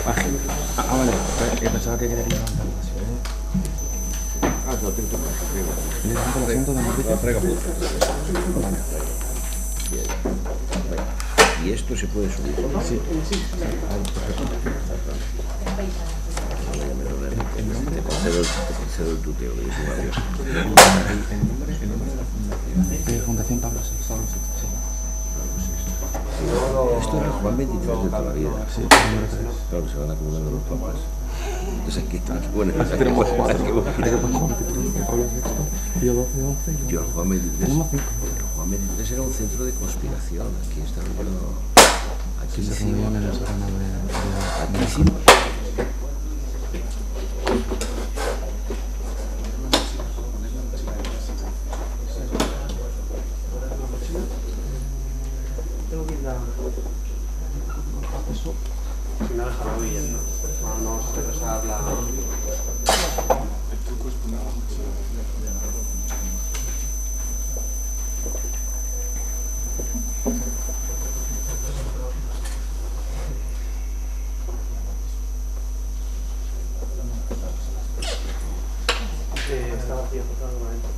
Vale. Pensaba que quería levantar la silla. No, tengo que arriba. Le levanto el asiento de Enrique. Traiga punta. Vale. Y esto se puede subir. Sí. El nombre, te concedo el tuteo, que es un avión. El nombre de la fundación. Fundación Pablo VI. Sí. Esto era Juan 23 de toda la vida. Sí, número 3. Claro, se van acumulando los papas. Entonces aquí, bueno, Tenemos Juan XXIII, Pablo VI, Pío XII, 11 y yo, Juan 23. Tenemos 5. Pero Juan 23 era un centro de conspiración. Aquí está reunido. Aquí Se hicimos. reunían en el sótano de... Aquí hicimos. Tengo que ir a... Eso. Si me dejan bien, ¿no? No vamos a repasar la... Está vacío, por favor, momento.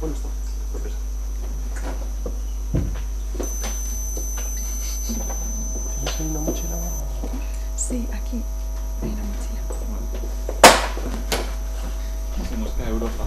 ¿Dónde está? Sorpresa. ¿Tienes ahí una mochila abajo? Sí, aquí hay una mochila. Se nos cae Europa.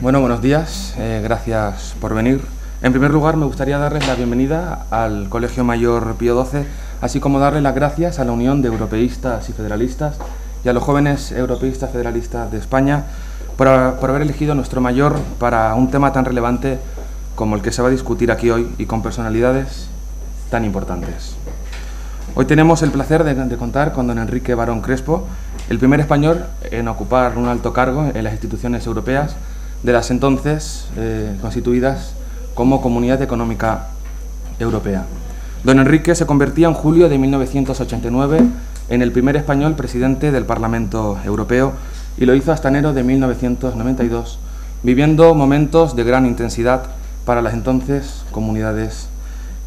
Bueno, buenos días, gracias por venir. En primer lugar, me gustaría darles la bienvenida al Colegio Mayor Pío XII, así como darles las gracias a la Unión de Europeístas y Federalistas y a los jóvenes europeístas federalistas de España por haber elegido nuestro mayor para un tema tan relevante como el que se va a discutir aquí hoy y con personalidades tan importantes. Hoy tenemos el placer de contar con don Enrique Barón Crespo, el primer español en ocupar un alto cargo en las instituciones europeas de las entonces constituidas como Comunidad Económica Europea. Don Enrique se convertía en julio de 1989 en el primer español presidente del Parlamento Europeo y lo hizo hasta enero de 1992, viviendo momentos de gran intensidad para las entonces comunidades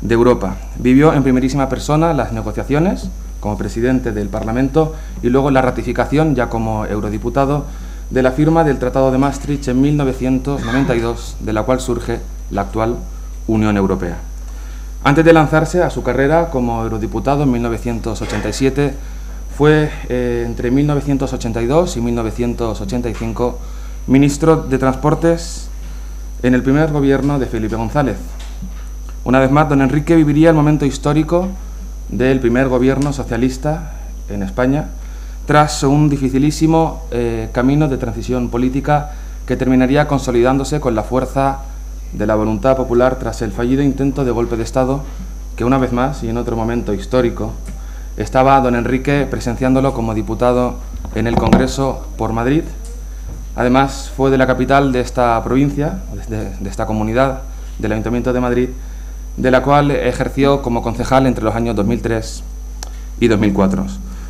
de Europa. Vivió en primerísima persona las negociaciones como presidente del Parlamento y luego la ratificación ya como eurodiputado de la firma del Tratado de Maastricht en 1992, de la cual surge la actual Unión Europea. Antes de lanzarse a su carrera como eurodiputado en 1987, fue entre 1982 y 1985 ministro de Transportes en el primer gobierno de Felipe González. Una vez más, don Enrique viviría el momento histórico del primer gobierno socialista en España, tras un dificilísimo camino de transición política que terminaría consolidándose con la fuerza de la voluntad popular tras el fallido intento de golpe de Estado que una vez más y en otro momento histórico estaba don Enrique presenciándolo como diputado en el Congreso por Madrid. Además fue de la capital de esta provincia, de esta comunidad, del Ayuntamiento de Madrid, de la cual ejerció como concejal entre los años 2003 y 2004.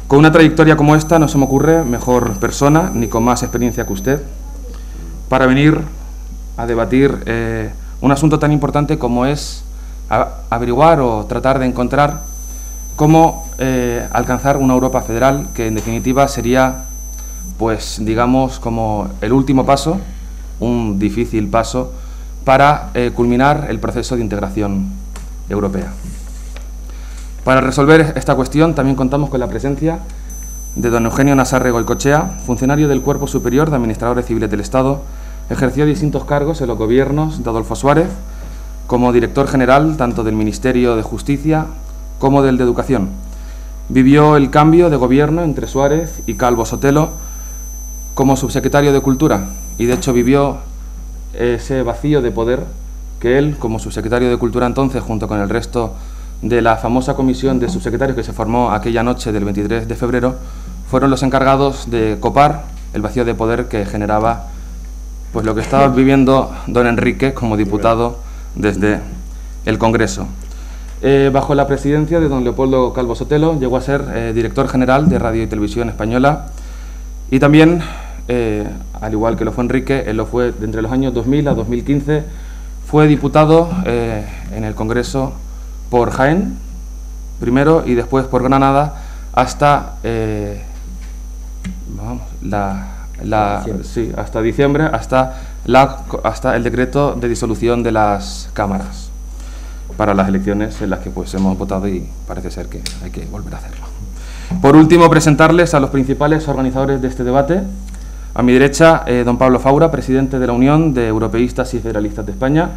Con una trayectoria como esta no se me ocurre mejor persona, ni con más experiencia que usted, para venir a debatir un asunto tan importante como es averiguar o tratar de encontrar cómo alcanzar una Europa federal, que en definitiva sería, pues digamos, como el último paso, un difícil paso, para culminar el proceso de integración europea. Para resolver esta cuestión también contamos con la presencia de don Eugenio Nasarre Goicoechea, funcionario del Cuerpo Superior de Administradores Civiles del Estado. Ejerció distintos cargos en los gobiernos de Adolfo Suárez, como director general tanto del Ministerio de Justicia como del de Educación. Vivió el cambio de gobierno entre Suárez y Calvo Sotelo como subsecretario de Cultura y de hecho vivió ese vacío de poder que él, como subsecretario de Cultura entonces, junto con el resto de la famosa comisión de subsecretarios que se formó aquella noche del 23 de febrero, fueron los encargados de copar el vacío de poder que generaba pues lo que estaba viviendo don Enrique como diputado desde el Congreso. Bajo la presidencia de don Leopoldo Calvo Sotelo llegó a ser director general de Radio y Televisión Española y también, al igual que lo fue Enrique, él lo fue de entre los años 2000 a 2015, fue diputado en el Congreso por Jaén primero y después por Granada hasta hasta diciembre, hasta el decreto de disolución de las cámaras para las elecciones en las que pues hemos votado y parece ser que hay que volver a hacerlo. Por último, presentarles a los principales organizadores de este debate. A mi derecha, don Pablo Faura, presidente de la Unión de Europeístas y Federalistas de España,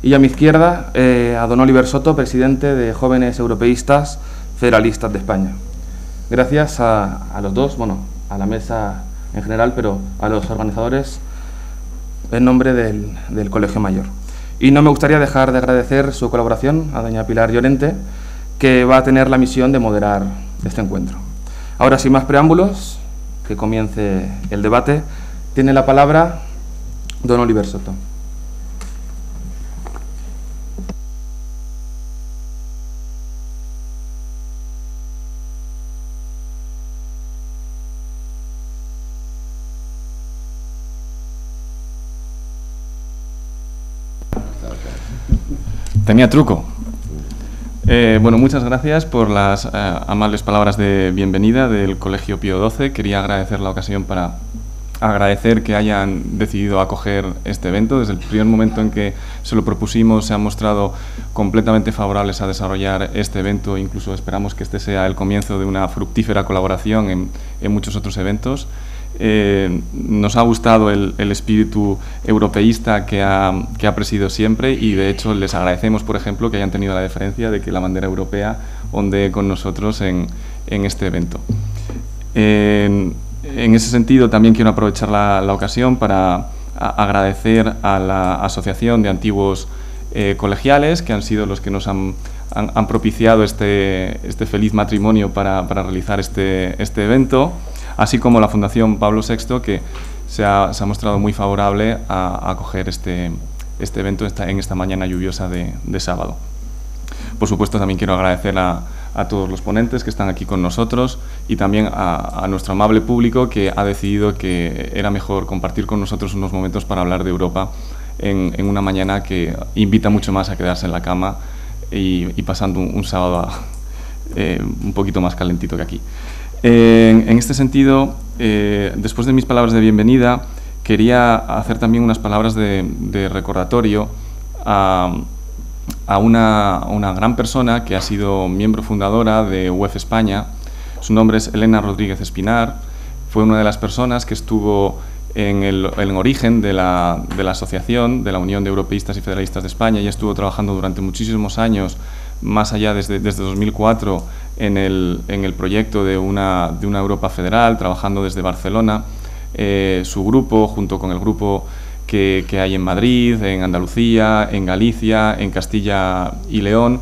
y a mi izquierda, a don Oliver Soto, presidente de Jóvenes Europeístas Federalistas de España. Gracias a los dos, bueno, a la mesa en general, pero a los organizadores en nombre del Colegio Mayor. Y no me gustaría dejar de agradecer su colaboración a doña Pilar Llorente, que va a tener la misión de moderar este encuentro. Ahora, sin más preámbulos, que comience el debate. Tiene la palabra don Oliver Soto. Tenía truco. Bueno, muchas gracias por las amables palabras de bienvenida del Colegio Pío XII. Quería agradecer la ocasión para agradecer que hayan decidido acoger este evento. Desde el primer momento en que se lo propusimos se han mostrado completamente favorables a desarrollar este evento. Incluso esperamos que este sea el comienzo de una fructífera colaboración en muchos otros eventos. Nos ha gustado el espíritu europeísta que ha presidido siempre y de hecho les agradecemos, por ejemplo, que hayan tenido la deferencia de que la bandera europea ondee con nosotros en este evento. En ese sentido también quiero aprovechar la ocasión para agradecer a la Asociación de Antiguos Colegiales, que han sido los que nos han propiciado este feliz matrimonio para realizar este evento, así como la Fundación Pablo VI, que se ha mostrado muy favorable a acoger este evento en esta mañana lluviosa de sábado. Por supuesto, también quiero agradecer a todos los ponentes que están aquí con nosotros y también a nuestro amable público que ha decidido que era mejor compartir con nosotros unos momentos para hablar de Europa en una mañana que invita mucho más a quedarse en la cama y pasando un sábado un poquito más calentito que aquí. En este sentido, después de mis palabras de bienvenida, quería hacer también unas palabras de recordatorio a una gran persona que ha sido miembro fundadora de UEF España. Su nombre es Elena Rodríguez Espinar. Fue una de las personas que estuvo en el origen de la asociación, de la Unión de Europeístas y Federalistas de España, y estuvo trabajando durante muchísimos años, más allá desde 2004, en el proyecto de una Europa federal, trabajando desde Barcelona. Su grupo, junto con el grupo que hay en Madrid, en Andalucía, en Galicia, en Castilla y León,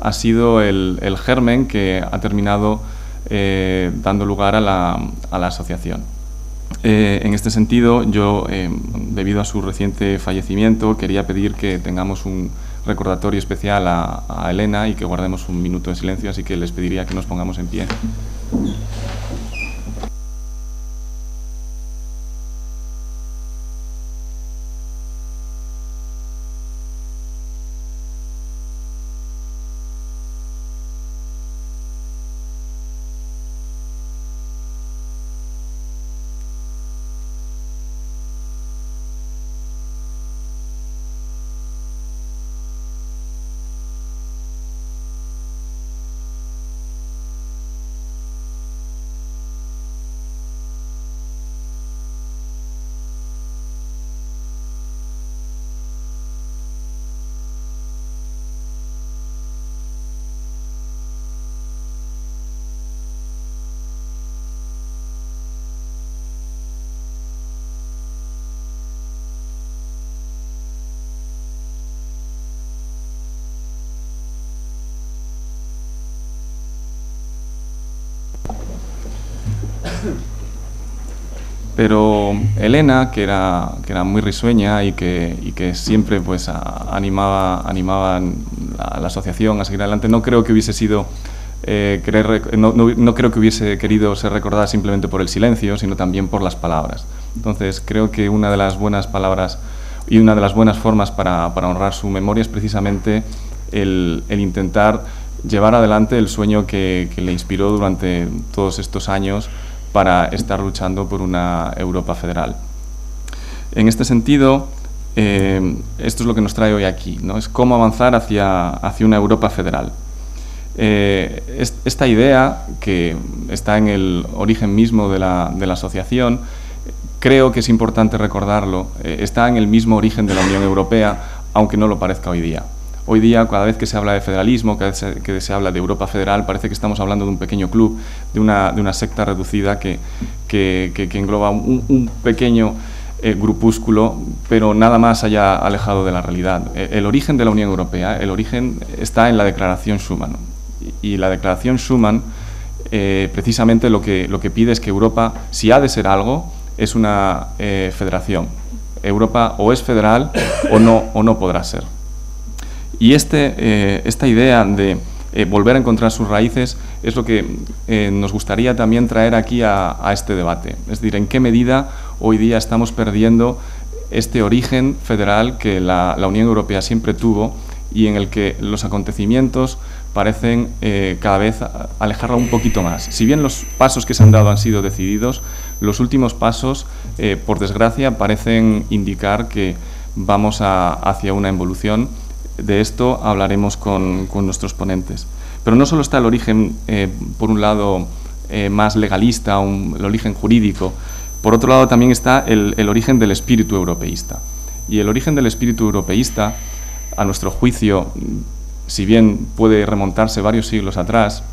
ha sido el germen que ha terminado dando lugar a la asociación. En este sentido, yo, debido a su reciente fallecimiento, quería pedir que tengamos un recordatorio especial a Elena y que guardemos un minuto de silencio, así que les pediría que nos pongamos en pie. Pero Elena, que era muy risueña y que siempre pues animaba a la asociación a seguir adelante, no creo que hubiese sido no creo que hubiese querido ser recordada simplemente por el silencio, sino también por las palabras. Entonces creo que una de las buenas palabras y una de las buenas formas para honrar su memoria es precisamente el intentar llevar adelante el sueño que le inspiró durante todos estos años para estar luchando por una Europa federal. En este sentido, esto es lo que nos trae hoy aquí, ¿no? Es cómo avanzar hacia una Europa federal. Esta idea, que está en el origen mismo de la asociación, creo que es importante recordarlo, está en el mismo origen de la Unión Europea, aunque no lo parezca hoy día. Hoy día, cada vez que se habla de federalismo, cada vez que se habla de Europa federal, parece que estamos hablando de un pequeño club, de una secta reducida que engloba un pequeño grupúsculo, pero nada más haya alejado de la realidad. El origen de la Unión Europea, el origen está en la Declaración Schuman. Y la Declaración Schuman, precisamente lo que pide es que Europa, si ha de ser algo, es una federación. Europa o es federal o no podrá ser. Y esta idea de volver a encontrar sus raíces es lo que nos gustaría también traer aquí a este debate. Es decir, en qué medida hoy día estamos perdiendo este origen federal que la Unión Europea siempre tuvo y en el que los acontecimientos parecen cada vez alejarla un poquito más. Si bien los pasos que se han dado han sido decididos, los últimos pasos, por desgracia, parecen indicar que vamos hacia una involución. De esto hablaremos con nuestros ponentes. Pero no solo está el origen, por un lado, más legalista, el origen jurídico. Por otro lado, también está el origen del espíritu europeísta. Y el origen del espíritu europeísta, a nuestro juicio, si bien puede remontarse varios siglos atrás,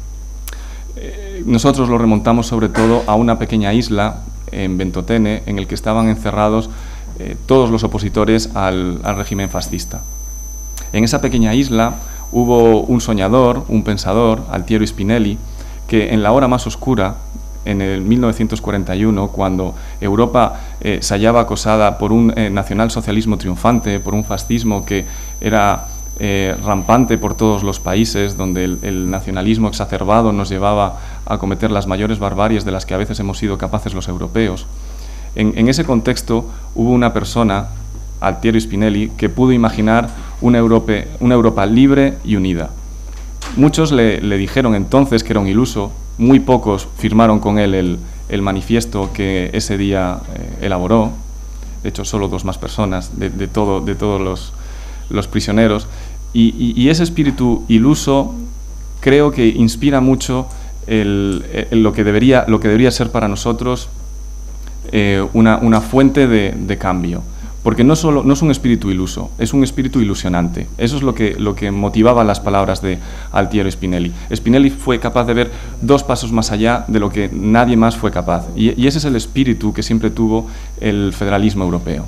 nosotros lo remontamos sobre todo a una pequeña isla en Ventotene, en el que estaban encerrados todos los opositores al régimen fascista. En esa pequeña isla hubo un soñador, un pensador, Altiero Spinelli, que en la hora más oscura, en el 1941, cuando Europa se hallaba acosada por un nacionalsocialismo triunfante, por un fascismo que era rampante por todos los países, donde el nacionalismo exacerbado nos llevaba a cometer las mayores barbaries de las que a veces hemos sido capaces los europeos. En ese contexto hubo una persona, Altiero Spinelli, que pudo imaginar una Europa libre y unida. Muchos le dijeron entonces que era un iluso, muy pocos firmaron con él el manifiesto que ese día elaboró, de hecho solo 2 más personas de todos los prisioneros, y ese espíritu iluso creo que inspira mucho lo que debería ser para nosotros una fuente de cambio. Porque no es un espíritu iluso, es un espíritu ilusionante. Eso es lo que motivaba las palabras de Altiero Spinelli. Spinelli fue capaz de ver 2 pasos más allá de lo que nadie más fue capaz. Y ese es el espíritu que siempre tuvo el federalismo europeo.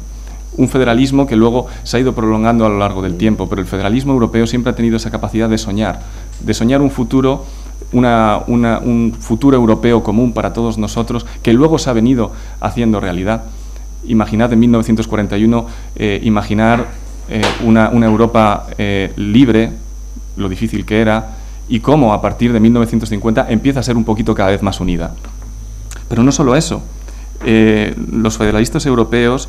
Un federalismo que luego se ha ido prolongando a lo largo del tiempo, pero el federalismo europeo siempre ha tenido esa capacidad de soñar un futuro, un futuro europeo común para todos nosotros, que luego se ha venido haciendo realidad. Imaginad en 1941, imaginar una Europa libre, lo difícil que era, y cómo a partir de 1950 empieza a ser un poquito cada vez más unida. Pero no solo eso, los federalistas europeos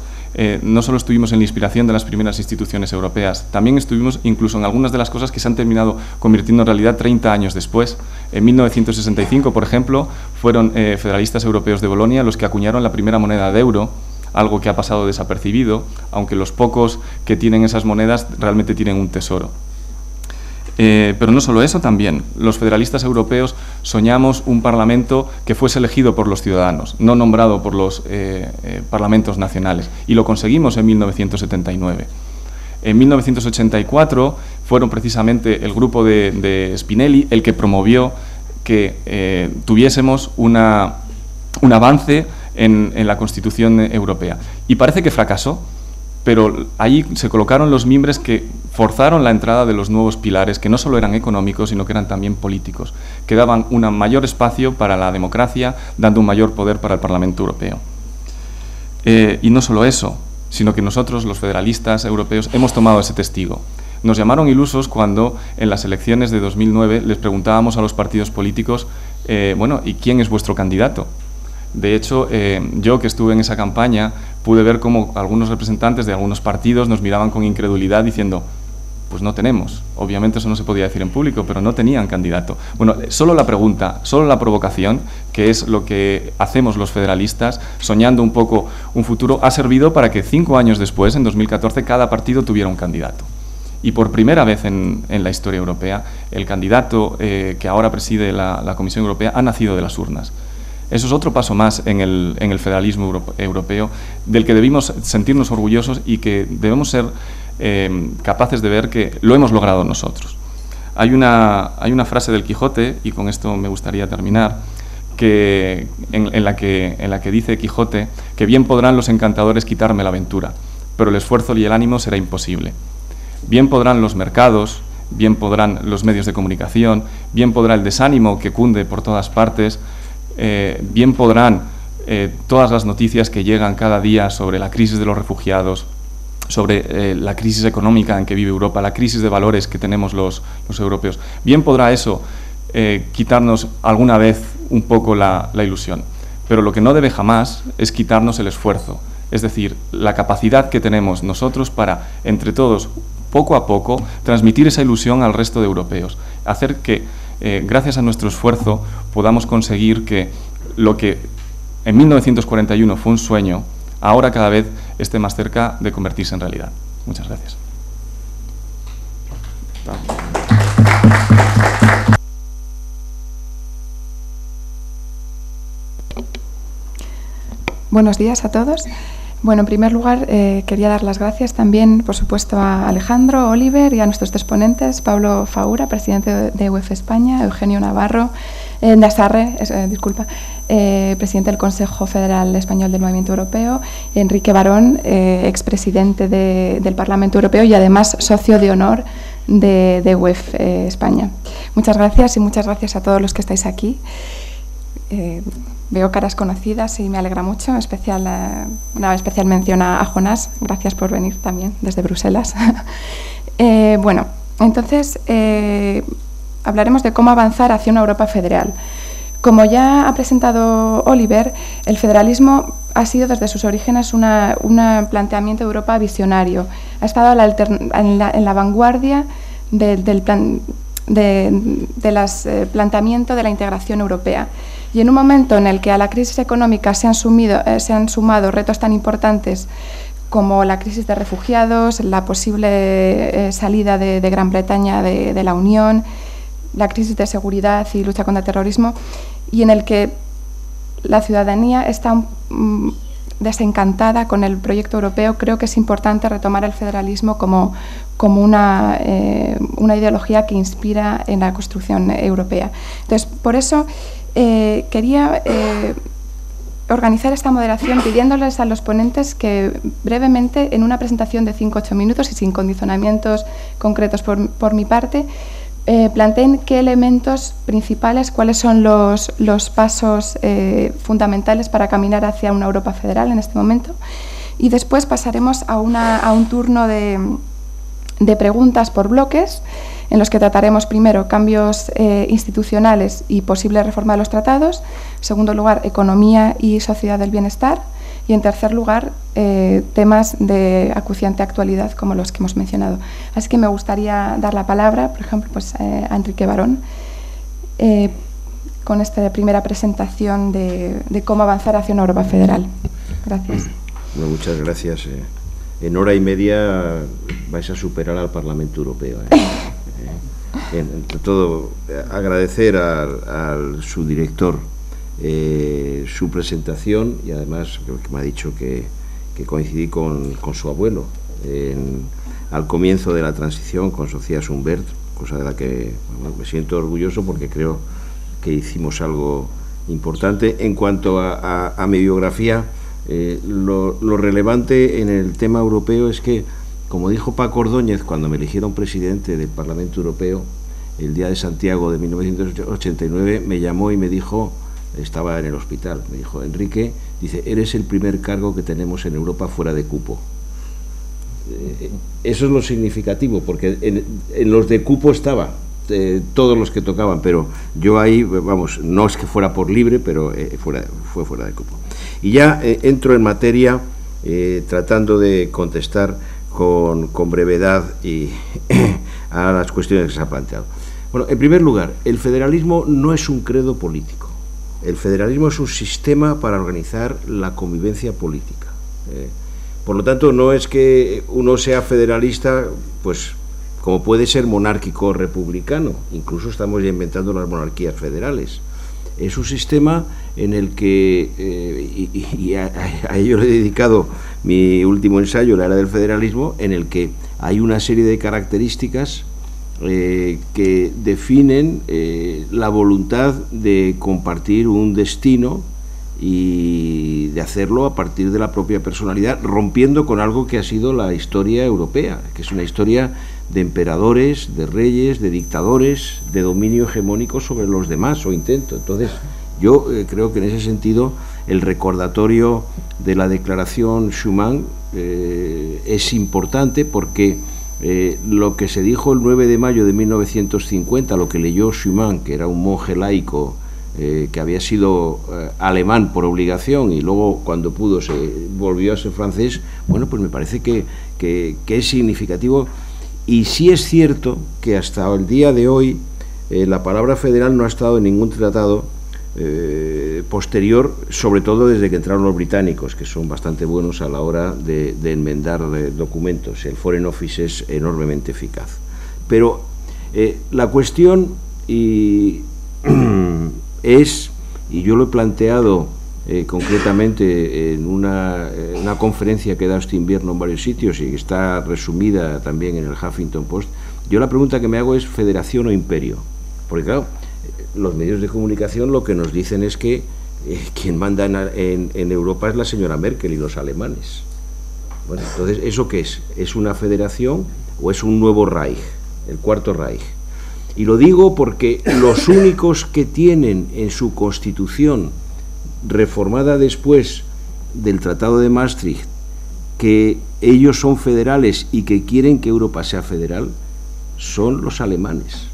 no solo estuvimos en la inspiración de las primeras instituciones europeas, también estuvimos incluso en algunas de las cosas que se han terminado convirtiendo en realidad 30 años después. En 1965, por ejemplo, fueron federalistas europeos de Bolonia los que acuñaron la primera moneda de euro, algo que ha pasado desapercibido, aunque los pocos que tienen esas monedas realmente tienen un tesoro. Pero no solo eso, también los federalistas europeos soñamos un parlamento que fuese elegido por los ciudadanos, no nombrado por los parlamentos nacionales, y lo conseguimos en 1979. En 1984 fueron precisamente el grupo de Spinelli el que promovió que tuviésemos un avance en la Constitución Europea. Y parece que fracasó, pero ahí se colocaron los mimbres que forzaron la entrada de los nuevos pilares, que no solo eran económicos, sino que eran también políticos, que daban un mayor espacio para la democracia, dando un mayor poder para el Parlamento Europeo. Y no solo eso, sino que nosotros, los federalistas europeos, hemos tomado ese testigo. Nos llamaron ilusos cuando en las elecciones de 2009 les preguntábamos a los partidos políticos, bueno, ¿y quién es vuestro candidato? De hecho, yo que estuve en esa campaña pude ver cómo algunos representantes de algunos partidos nos miraban con incredulidad diciendo, pues no tenemos. Obviamente eso no se podía decir en público, pero no tenían candidato. Bueno, solo la pregunta, solo la provocación, que es lo que hacemos los federalistas, soñando un poco un futuro, ha servido para que 5 años después, en 2014, cada partido tuviera un candidato. Y por primera vez en la historia europea, el candidato que ahora preside la Comisión Europea ha nacido de las urnas. Eso es otro paso más en el federalismo europeo, del que debimos sentirnos orgullosos y que debemos ser capaces de ver que lo hemos logrado nosotros. Hay una frase del Quijote, y con esto me gustaría terminar, en la que dice Quijote que bien podrán los encantadores quitarme la aventura, pero el esfuerzo y el ánimo será imposible. Bien podrán los mercados, bien podrán los medios de comunicación, bien podrá el desánimo que cunde por todas partes, bien podrán todas las noticias que llegan cada día sobre la crisis de los refugiados, sobre la crisis económica en que vive Europa, la crisis de valores que tenemos los europeos. Bien podrá eso quitarnos alguna vez un poco la ilusión, pero lo que no debe jamás es quitarnos el esfuerzo, es decir, la capacidad que tenemos nosotros para, entre todos, poco a poco, transmitir esa ilusión al resto de europeos, hacer que, gracias a nuestro esfuerzo, podamos conseguir que lo que en 1941 fue un sueño, ahora cada vez esté más cerca de convertirse en realidad. Muchas gracias. Buenos días a todos. Bueno, en primer lugar, quería dar las gracias también, por supuesto, a Alejandro, Oliver y a nuestros tres ponentes, Pablo Faura, presidente de UEF España, Eugenio Navarro, presidente del Consejo Federal Español del Movimiento Europeo, Enrique Barón, expresidente del Parlamento Europeo y además socio de honor de UEF España. Muchas gracias y muchas gracias a todos los que estáis aquí. Veo caras conocidas y me alegra mucho, una especial mención a Jonás, gracias por venir también desde Bruselas. Bueno, entonces hablaremos de cómo avanzar hacia una Europa federal. Como ya ha presentado Oliver, el federalismo ha sido desde sus orígenes un planteamiento de Europa visionario. Ha estado en la vanguardia del planteamiento de la integración europea. Y en un momento en el que a la crisis económica se han sumado retos tan importantes como la crisis de refugiados, la posible salida de Gran Bretaña de la Unión, la crisis de seguridad y lucha contra el terrorismo, y en el que la ciudadanía está desencantada con el proyecto europeo, creo que es importante retomar el federalismo como una ideología que inspira en la construcción europea. Entonces, por eso quería organizar esta moderación pidiéndoles a los ponentes que brevemente, en una presentación de 5 o 8 minutos y sin condicionamientos concretos por mi parte, planteen qué elementos principales, cuáles son los pasos fundamentales para caminar hacia una Europa federal en este momento, y después pasaremos a un turno de preguntas por bloques, en los que trataremos primero cambios institucionales y posible reforma de los tratados, en segundo lugar economía y sociedad del bienestar, y en tercer lugar temas de acuciante actualidad como los que hemos mencionado. Así que me gustaría dar la palabra, por ejemplo, pues, a Enrique Barón, con esta primera presentación de cómo avanzar hacia una Europa federal. Gracias. Bueno, muchas gracias. En hora y media vais a superar al Parlamento Europeo. Entre todo, agradecer al subdirector su presentación, y además creo que me ha dicho que coincidí con su abuelo al comienzo de la transición con Socias Humbert, cosa de la que me siento orgulloso porque creo que hicimos algo importante. En cuanto a mi biografía, Lo relevante en el tema europeo es que, como dijo Paco Ordóñez cuando me eligieron presidente del Parlamento Europeo, el día de Santiago de 1989, me llamó y me dijo, estaba en el hospital, me dijo: Enrique, dice, eres el primer cargo que tenemos en Europa fuera de cupo. Eso es lo significativo, porque en los de cupo estaba, todos los que tocaban, pero yo ahí, vamos, no es que fuera por libre, pero fue fuera de cupo. Y ya entro en materia, tratando de contestar con brevedad y a las cuestiones que se han planteado. Bueno, en primer lugar, el federalismo no es un credo político. El federalismo es un sistema para organizar la convivencia política. Por lo tanto, no es que uno sea federalista, pues como puede ser monárquico o republicano. Incluso estamos ya inventando las monarquías federales. Es un sistema en el que, y a ello le he dedicado mi último ensayo, La era del federalismo, en el que hay una serie de características que definen la voluntad de compartir un destino y de hacerlo a partir de la propia personalidad, rompiendo con algo que ha sido la historia europea, que es una historia de emperadores, de reyes, de dictadores, de dominio hegemónico sobre los demás, o intento. Entonces, yo creo que en ese sentido el recordatorio de la declaración Schuman es importante, porque lo que se dijo el 9 de mayo de 1950, lo que leyó Schuman, que era un monje laico que había sido alemán por obligación y luego cuando pudo se volvió a ser francés, bueno, pues me parece que es significativo. Y sí es cierto que hasta el día de hoy la palabra federal no ha estado en ningún tratado posterior, sobre todo desde que entraron los británicos, que son bastante buenos a la hora de enmendar documentos. El Foreign Office es enormemente eficaz. Pero la cuestión es, y yo lo he planteado concretamente en una conferencia que he dado este invierno en varios sitios y que está resumida también en el Huffington Post, yo la pregunta que me hago es ¿federación o imperio? Porque claro, los medios de comunicación lo que nos dicen es que quien manda en Europa es la señora Merkel y los alemanes. Bueno, entonces, ¿eso qué es? ¿Es una federación o es un nuevo Reich, el cuarto Reich? Y lo digo porque los únicos que tienen en su constitución, reformada después del Tratado de Maastricht, que ellos son federales y que quieren que Europa sea federal, son los alemanes.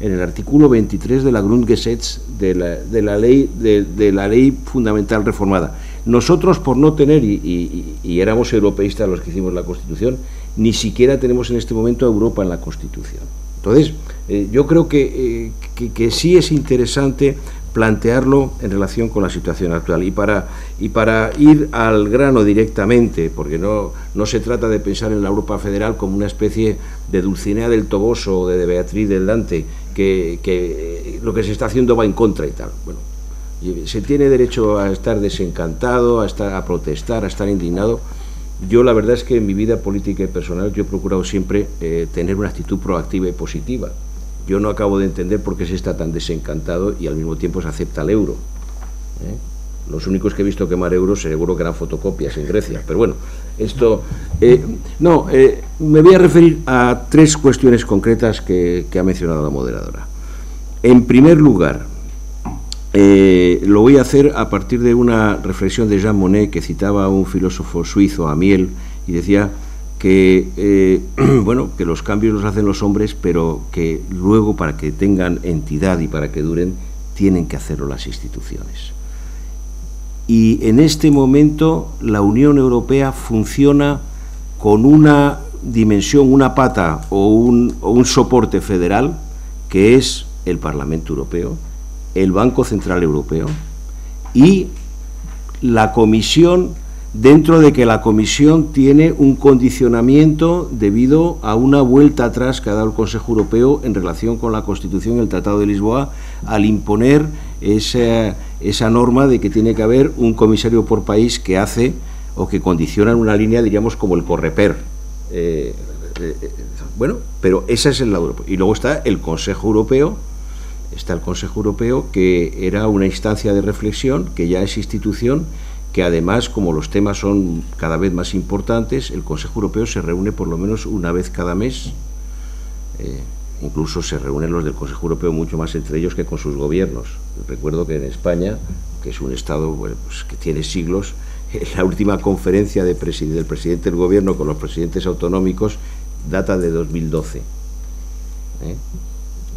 En el artículo 23 de la Grundgesetz, de la ley fundamental reformada. Nosotros, por no tener, y éramos europeístas los que hicimos la Constitución, ni siquiera tenemos en este momento a Europa en la Constitución. Entonces, yo creo que sí es interesante plantearlo en relación con la situación actual. Y para ir al grano directamente, porque no se trata de pensar en la Europa federal como una especie de Dulcinea del Toboso o de Beatriz del Dante, que lo que se está haciendo va en contra y tal. Bueno, se tiene derecho a estar desencantado, a protestar, a estar indignado. Yo la verdad es que en mi vida política y personal yo he procurado siempre tener una actitud proactiva y positiva. Yo no acabo de entender por qué se está tan desencantado y al mismo tiempo se acepta el euro. Los únicos que he visto quemar euros seguro que eran fotocopias en Grecia, pero bueno, esto... me voy a referir a tres cuestiones concretas que ha mencionado la moderadora. En primer lugar, lo voy a hacer a partir de una reflexión de Jean Monnet, que citaba a un filósofo suizo, Amiel, y decía que, bueno, que los cambios los hacen los hombres, pero que luego, para que tengan entidad y para que duren, tienen que hacerlo las instituciones. Y en este momento la Unión Europea funciona con una dimensión, una pata o un soporte federal, que es el Parlamento Europeo, el Banco Central Europeo y la Comisión, dentro de que la Comisión tiene un condicionamiento debido a una vuelta atrás que ha dado el Consejo Europeo en relación con la Constitución y el Tratado de Lisboa, al imponer esa norma de que tiene que haber un comisario por país que hace o que condiciona en una línea, diríamos, como el Correper. Bueno, pero esa es la Europa. Y luego está el Consejo Europeo. Está el Consejo Europeo, que era una instancia de reflexión, que ya es institución, que además, como los temas son cada vez más importantes, el Consejo Europeo se reúne por lo menos una vez cada mes. Incluso se reúnen los del Consejo Europeo mucho más entre ellos que con sus gobiernos. Recuerdo que en España, que es un Estado pues, que tiene siglos, la última conferencia del presidente del gobierno con los presidentes autonómicos data de 2012.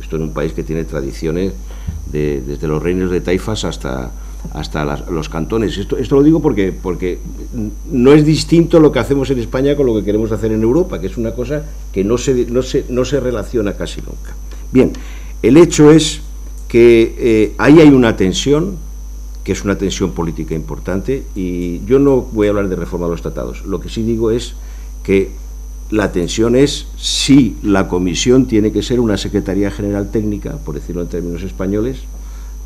Esto en un país que tiene tradiciones desde los reinos de taifas hasta los cantones. Esto lo digo porque no es distinto lo que hacemos en España con lo que queremos hacer en Europa, que es una cosa que no se relaciona casi nunca. Bien, el hecho es que ahí hay una tensión, que es una tensión política importante, y yo no voy a hablar de reforma de los tratados. Lo que sí digo es que la tensión es si la Comisión tiene que ser una Secretaría General Técnica, por decirlo en términos españoles,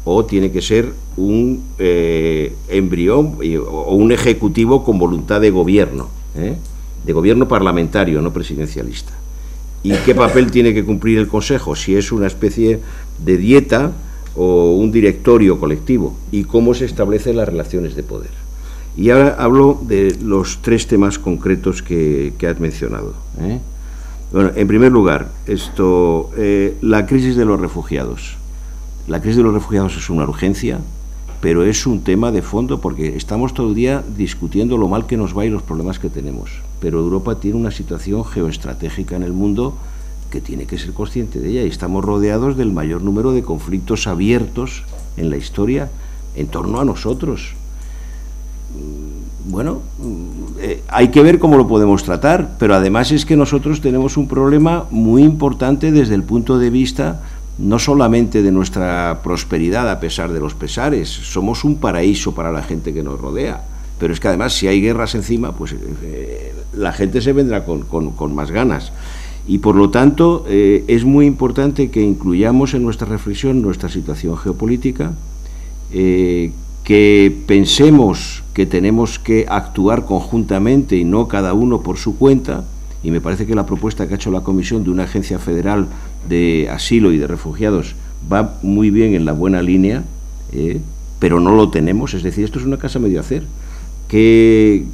o tiene que ser un embrión o un ejecutivo con voluntad de gobierno parlamentario, no presidencialista. ¿Y qué papel tiene que cumplir el Consejo? Si es una especie de dieta o un directorio colectivo, y cómo se establecen las relaciones de poder. Y ahora hablo de los tres temas concretos que has mencionado. Bueno, en primer lugar, la crisis de los refugiados. La crisis de los refugiados es una urgencia, pero es un tema de fondo porque estamos todo el día discutiendo lo mal que nos va y los problemas que tenemos. Pero Europa tiene una situación geoestratégica en el mundo que tiene que ser consciente de ella, y estamos rodeados del mayor número de conflictos abiertos en la historia en torno a nosotros. Bueno, hay que ver cómo lo podemos tratar, pero además es que nosotros tenemos un problema muy importante desde el punto de vista no solamente de nuestra prosperidad a pesar de los pesares. Somos un paraíso para la gente que nos rodea, pero es que además si hay guerras encima, pues la gente se vendrá con más ganas. Y por lo tanto es muy importante que incluyamos en nuestra reflexión nuestra situación geopolítica, que pensemos que tenemos que actuar conjuntamente y no cada uno por su cuenta, y me parece que la propuesta que ha hecho la Comisión de una agencia federal de asilo y de refugiados va muy bien en la buena línea, pero no lo tenemos. Es decir, esto es una casa medio hacer. ¿Qué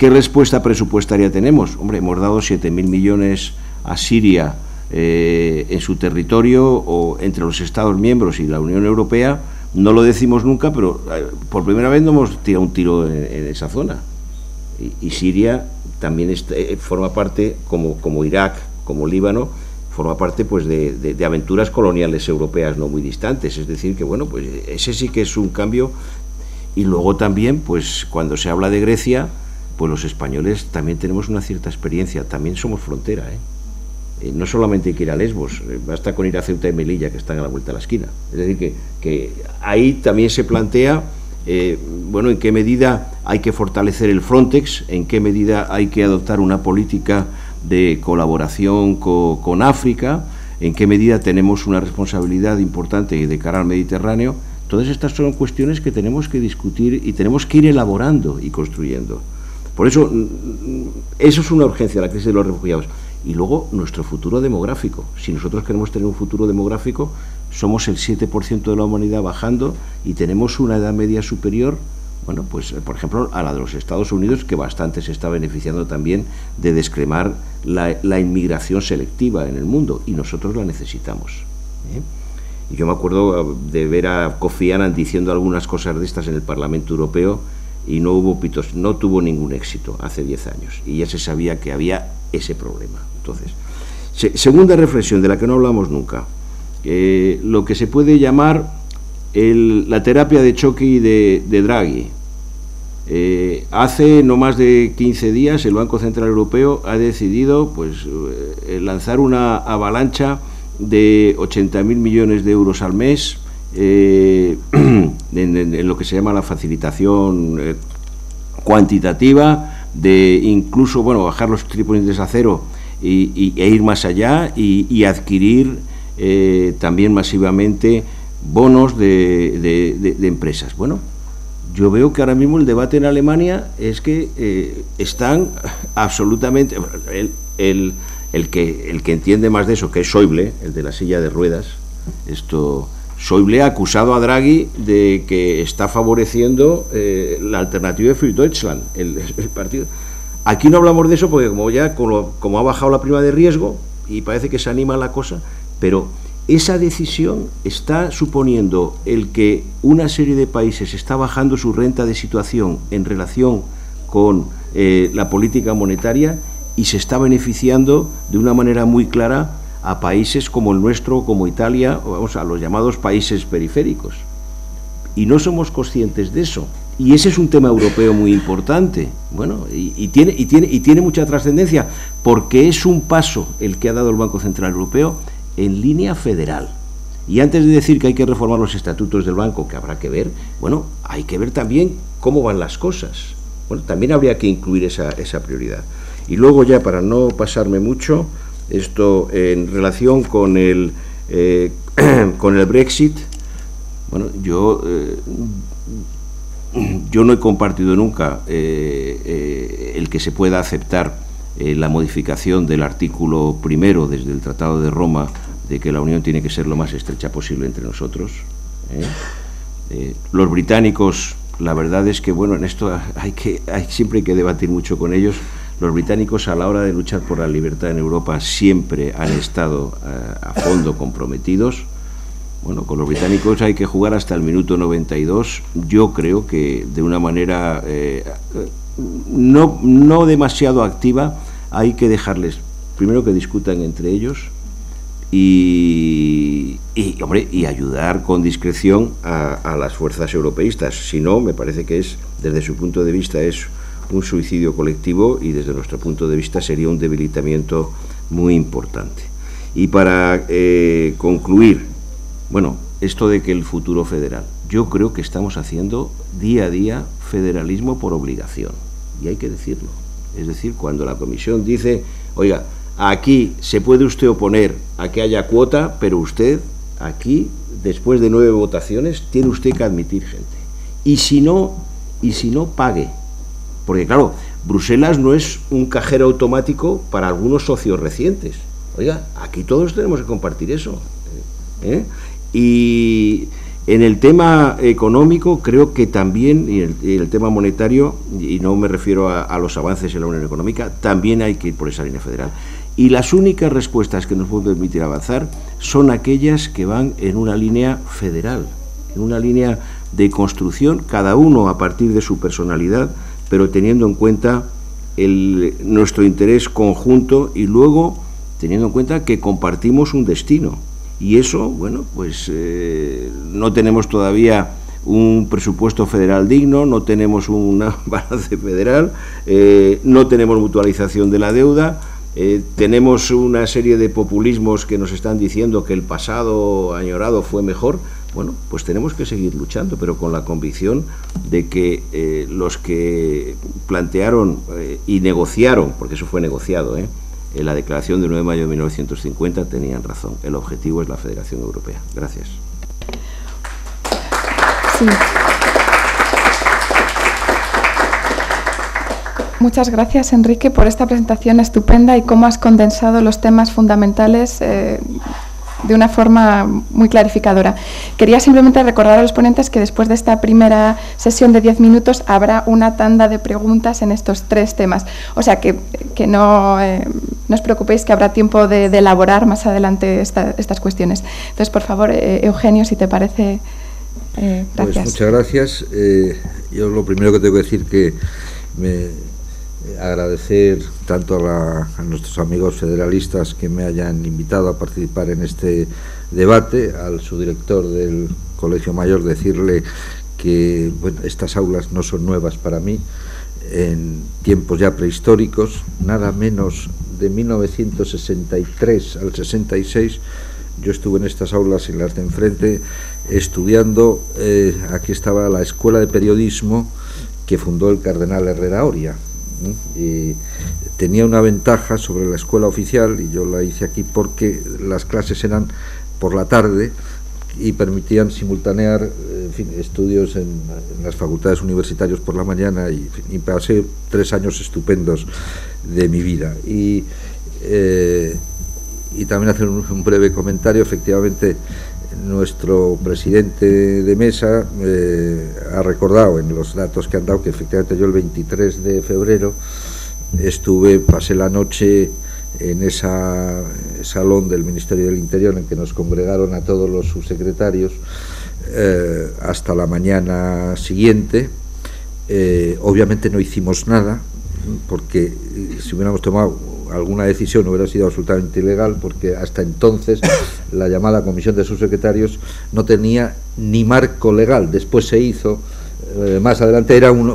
respuesta presupuestaria tenemos? Hombre, hemos dado 7.000 millones a Siria en su territorio, o entre los Estados miembros y la Unión Europea. No lo decimos nunca, pero por primera vez no hemos tirado un tiro en esa zona. Y Siria también forma parte, como Irak, como Líbano, forma parte pues de aventuras coloniales europeas no muy distantes. Es decir, que bueno, pues ese sí que es un cambio. Y luego también, pues cuando se habla de Grecia, pues los españoles también tenemos una cierta experiencia, también somos frontera, no solamente hay que ir a Lesbos, basta con ir a Ceuta y Melilla, que están a la vuelta de la esquina. Es decir, que ahí también se plantea, bueno, en qué medida hay que fortalecer el Frontex, en qué medida hay que adoptar una política de colaboración con África, en qué medida tenemos una responsabilidad importante de cara al Mediterráneo. Todas estas son cuestiones que tenemos que discutir y tenemos que ir elaborando y construyendo. Por eso, eso es una urgencia, la crisis de los refugiados. Y luego, nuestro futuro demográfico. Si nosotros queremos tener un futuro demográfico, somos el 7% de la humanidad bajando y tenemos una edad media superior, bueno, pues por ejemplo, a la de los Estados Unidos, que bastante se está beneficiando también de descremar la inmigración selectiva en el mundo, y nosotros la necesitamos. Y yo me acuerdo de ver a Kofi Annan diciendo algunas cosas de estas en el Parlamento Europeo, y no tuvo ningún éxito hace 10 años, y ya se sabía que había ese problema. Entonces, segunda reflexión de la que no hablamos nunca, lo que se puede llamar la terapia de choque de Draghi. Hace no más de 15 días el Banco Central Europeo ha decidido pues lanzar una avalancha de 80.000 millones de euros al mes en lo que se llama la facilitación cuantitativa, de incluso, bueno, bajar los tipos de interés a cero e ir más allá y adquirir también masivamente bonos de empresas. Bueno, yo veo que ahora mismo el debate en Alemania es que están absolutamente... El que entiende más de eso, que es Schäuble, el de la silla de ruedas, esto Schäuble ha acusado a Draghi de que está favoreciendo la alternativa de Für Deutschland, el partido. Aquí no hablamos de eso porque como ha bajado la prima de riesgo y parece que se anima la cosa, pero esa decisión está suponiendo el que una serie de países está bajando su renta de situación en relación con la política monetaria y se está beneficiando de una manera muy clara a países como el nuestro, como Italia, o vamos, a los llamados países periféricos. Y no somos conscientes de eso. Y ese es un tema europeo muy importante. Bueno, y tiene mucha trascendencia, porque es un paso el que ha dado el Banco Central Europeo en línea federal. Y antes de decir que hay que reformar los estatutos del banco, que habrá que ver, bueno, hay que ver también cómo van las cosas. Bueno, también habría que incluir esa prioridad. Y luego ya, para no pasarme mucho, esto en relación con el Brexit, bueno, yo no he compartido nunca el que se pueda aceptar la modificación del artículo primero desde el Tratado de Roma de que la Unión tiene que ser lo más estrecha posible entre nosotros. Los británicos, la verdad es que, bueno, en esto siempre hay que debatir mucho con ellos. Los británicos, a la hora de luchar por la libertad en Europa, siempre han estado a fondo comprometidos. Bueno, con los británicos hay que jugar hasta el minuto 92. Yo creo que de una manera no demasiado activa. Hay que dejarles primero que discutan entre ellos y ayudar con discreción a las fuerzas europeístas. Si no, me parece que desde su punto de vista es un suicidio colectivo y desde nuestro punto de vista sería un debilitamiento muy importante. Y para concluir, bueno, esto de que el futuro federal, yo creo que estamos haciendo día a día federalismo por obligación, y hay que decirlo. Es decir, cuando la Comisión dice, oiga, aquí se puede usted oponer a que haya cuota, pero usted aquí, después de 9 votaciones, tiene usted que admitir gente. Y si no, pague. Porque claro, Bruselas no es un cajero automático para algunos socios recientes. Oiga, aquí todos tenemos que compartir eso. Y en el tema económico creo que también, y el tema monetario, y no me refiero a los avances en la Unión Económica, también hay que ir por esa línea federal. Y las únicas respuestas que nos pueden permitir avanzar son aquellas que van en una línea federal, en una línea de construcción, cada uno a partir de su personalidad, pero teniendo en cuenta nuestro interés conjunto y luego teniendo en cuenta que compartimos un destino. Y eso, bueno, pues no tenemos todavía un presupuesto federal digno, no tenemos un balance federal, no tenemos mutualización de la deuda, tenemos una serie de populismos que nos están diciendo que el pasado añorado fue mejor. Bueno, pues tenemos que seguir luchando, pero con la convicción de que los que plantearon y negociaron, porque eso fue negociado, en la declaración del 9 de mayo de 1950 tenían razón. El objetivo es la Federación Europea. Gracias. Sí. Muchas gracias, Enrique, por esta presentación estupenda y cómo has condensado los temas fundamentales de una forma muy clarificadora. Quería simplemente recordar a los ponentes que después de esta primera sesión de 10 minutos habrá una tanda de preguntas en estos 3 temas. O sea que no os preocupéis, que habrá tiempo de elaborar más adelante estas cuestiones. Entonces, por favor, Eugenio, si te parece, gracias. Pues muchas gracias. Yo lo primero que tengo que decir que agradecer tanto a nuestros amigos federalistas que me hayan invitado a participar en este debate, al subdirector del Colegio Mayor decirle que bueno, estas aulas no son nuevas para mí. En tiempos ya prehistóricos, nada menos de 1963 al 66, yo estuve en estas aulas en las de enfrente estudiando. Aquí estaba la Escuela de Periodismo que fundó el cardenal Herrera Oria. Y tenía una ventaja sobre la escuela oficial, y yo la hice aquí porque las clases eran por la tarde y permitían simultanear en fin, estudios en las facultades universitarias por la mañana, y pasé 3 años estupendos de mi vida. Y también hacer un breve comentario. Efectivamente, nuestro presidente de mesa ha recordado en los datos que han dado que efectivamente yo el 23 de febrero pasé la noche en ese salón del Ministerio del Interior en que nos congregaron a todos los subsecretarios hasta la mañana siguiente. Obviamente no hicimos nada, porque si hubiéramos tomado alguna decisión hubiera sido absolutamente ilegal, porque hasta entonces la llamada Comisión de Subsecretarios no tenía ni marco legal. Después se hizo, más adelante era una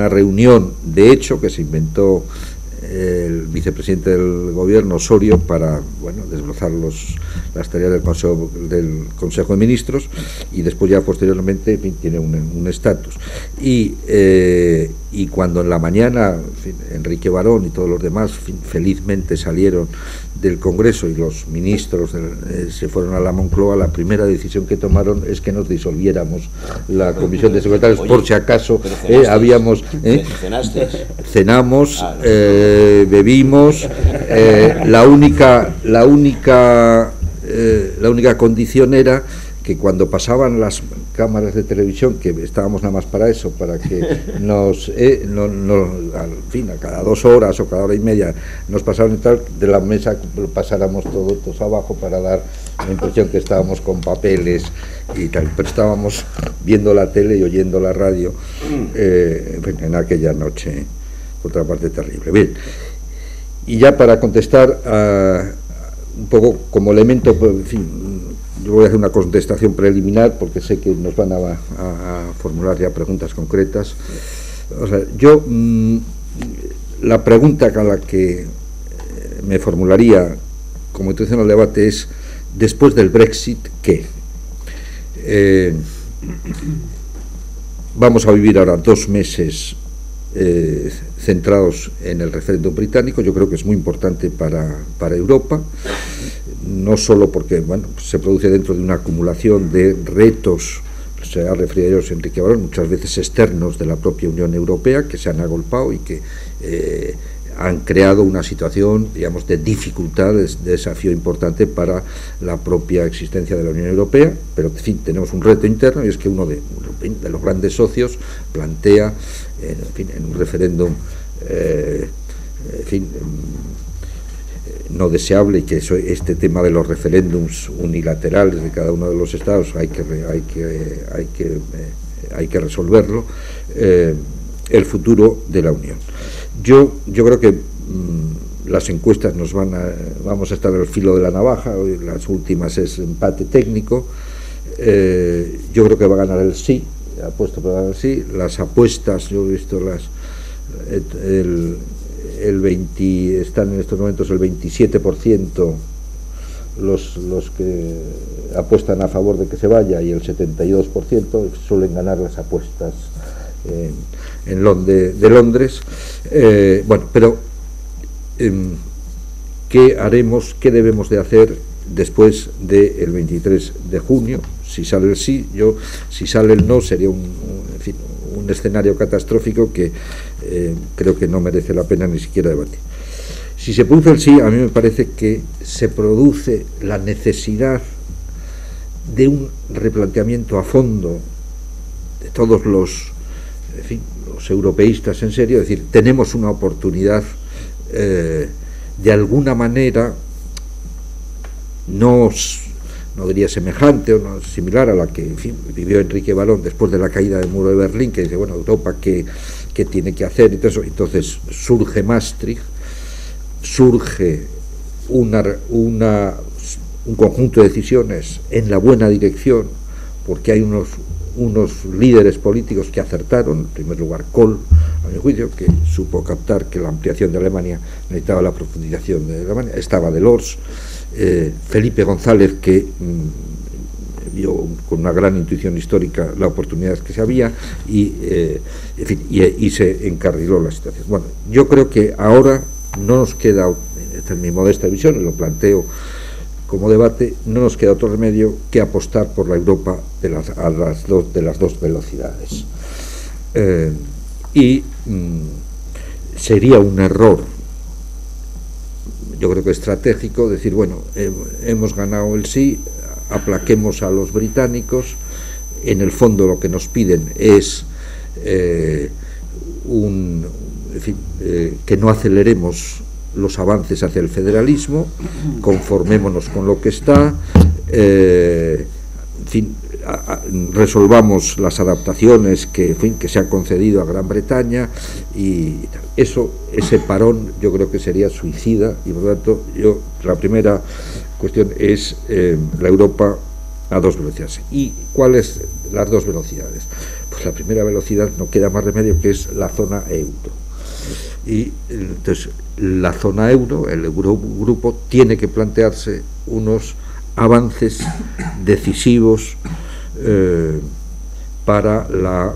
reunión de hecho que se inventó el vicepresidente del gobierno, Osorio, para desbrozar las tareas del Consejo de Ministros, y después ya posteriormente tiene un estatus. Y cuando en la mañana Enrique Barón y todos los demás felizmente salieron del Congreso y los ministros se fueron a la Moncloa, la primera decisión que tomaron es que nos disolviéramos la Comisión de Secretarios. Oye, por si acaso habíamos... Cenamos, bebimos, la única condición era que cuando pasaban las cámaras de televisión, que estábamos nada más para eso, para que al fin, a cada 2 horas o cada hora y media nos pasaban y tal, de la mesa pasáramos todos abajo para dar la impresión que estábamos con papeles y tal, pero estábamos viendo la tele y oyendo la radio en aquella noche, otra parte terrible. Bien, y ya para contestar un poco como elemento, en fin, yo voy a hacer una contestación preliminar porque sé que nos van a formular ya preguntas concretas. O sea, yo la pregunta a la que me formularía como introducción al debate es: después del Brexit, ¿qué? Vamos a vivir ahora 2 meses centrados en el referéndum británico. Yo creo que es muy importante para Europa, no solo porque se produce dentro de una acumulación de retos, se ha referido a ellos Enrique Barón, muchas veces externos de la propia Unión Europea, que se han agolpado y que han creado una situación, digamos, de dificultades, de desafío importante para la propia existencia de la Unión Europea. Pero, en fin, tenemos un reto interno, y es que uno de los grandes socios plantea, en un referéndum, no deseable, y que este tema de los referéndums unilaterales de cada uno de los estados hay que resolverlo, el futuro de la Unión. Yo creo que las encuestas vamos a estar al filo de la navaja. Hoy las últimas es empate técnico. Yo creo que va a ganar el sí, apuesto para ganar el sí. Las apuestas, yo he visto están en estos momentos el 27% los que apuestan a favor de que se vaya, y el 72% suelen ganar las apuestas de Londres. Pero ¿qué haremos, qué debemos de hacer después del 23 de junio? Si sale el sí, si sale el no, sería un escenario catastrófico que creo que no merece la pena ni siquiera debatir. Si se produce el sí, a mí me parece que se produce la necesidad de un replanteamiento a fondo de todos los europeístas en serio. Es decir, tenemos una oportunidad de alguna manera, no diría semejante o no similar a la que vivió Enrique Barón después de la caída del muro de Berlín, que dice, Europa, ¿qué tiene que hacer? Entonces surge Maastricht, surge un conjunto de decisiones en la buena dirección, porque hay unos líderes políticos que acertaron. En primer lugar, Kohl, a mi juicio, que supo captar que la ampliación de Alemania necesitaba la profundización de Alemania. Estaba Delors, Felipe González, que vio con una gran intuición histórica la oportunidad que se había, y se encarriló la situación. Bueno, yo creo que ahora no nos queda, esta es mi modesta visión, y lo planteo como debate, no nos queda otro remedio que apostar por la Europa de las dos velocidades. Sería un error yo creo que estratégico, decir, bueno, hemos ganado el sí, aplaquemos a los británicos. En el fondo lo que nos piden es que no aceleremos los avances hacia el federalismo, conformémonos con lo que está, resolvamos las adaptaciones que se han concedido a Gran Bretaña y tal. Ese parón yo creo que sería suicida, y por lo tanto la primera cuestión es la Europa a dos velocidades. ¿Y cuáles las dos velocidades? Pues la primera velocidad, no queda más remedio, que es la zona euro. Y entonces la zona euro, el Eurogrupo, tiene que plantearse unos avances decisivos para la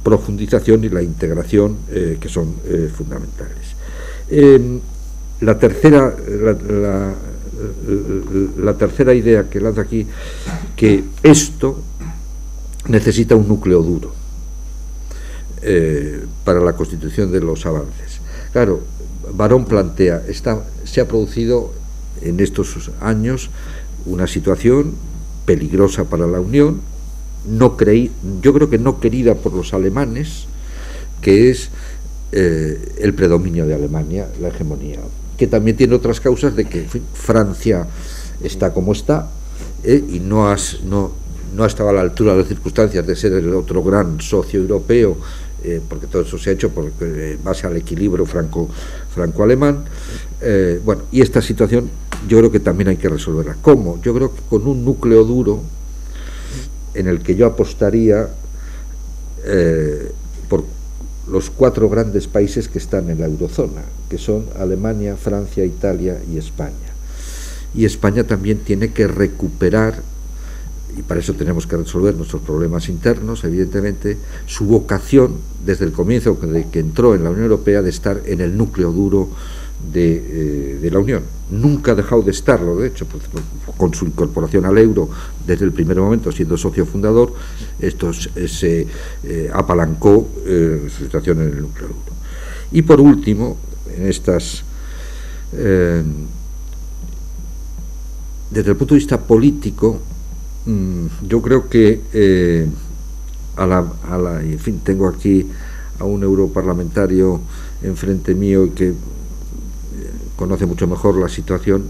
profundización y la integración, que son fundamentales. La tercera idea que lanzo aquí, que esto necesita un núcleo duro para la constitución de los avances. Claro, Barón plantea, se ha producido en estos años una situación peligrosa para la Unión, yo creo que no querida por los alemanes, que es el predominio de Alemania, la hegemonía, que también tiene otras causas de que Francia está como está, y no ha estado a la altura de las circunstancias de ser el otro gran socio europeo, porque todo eso se ha hecho en base al equilibrio franco-alemán. Bueno, y esta situación yo creo que también hay que resolverla. ¿Cómo? Yo creo que con un núcleo duro en el que yo apostaría por los 4 grandes países que están en la eurozona, que son Alemania, Francia, Italia y España. Y España también tiene que recuperar, y para eso tenemos que resolver nuestros problemas internos, evidentemente, su vocación desde el comienzo de que entró en la Unión Europea de estar en el núcleo duro de la Unión. Nunca ha dejado de estarlo, de hecho, con su incorporación al euro desde el primer momento, siendo socio fundador, esto se apalancó su situación en el núcleo duro. Y por último, en estas desde el punto de vista político, yo creo que en fin, tengo aquí a un europarlamentario enfrente mío que conoce mucho mejor la situación.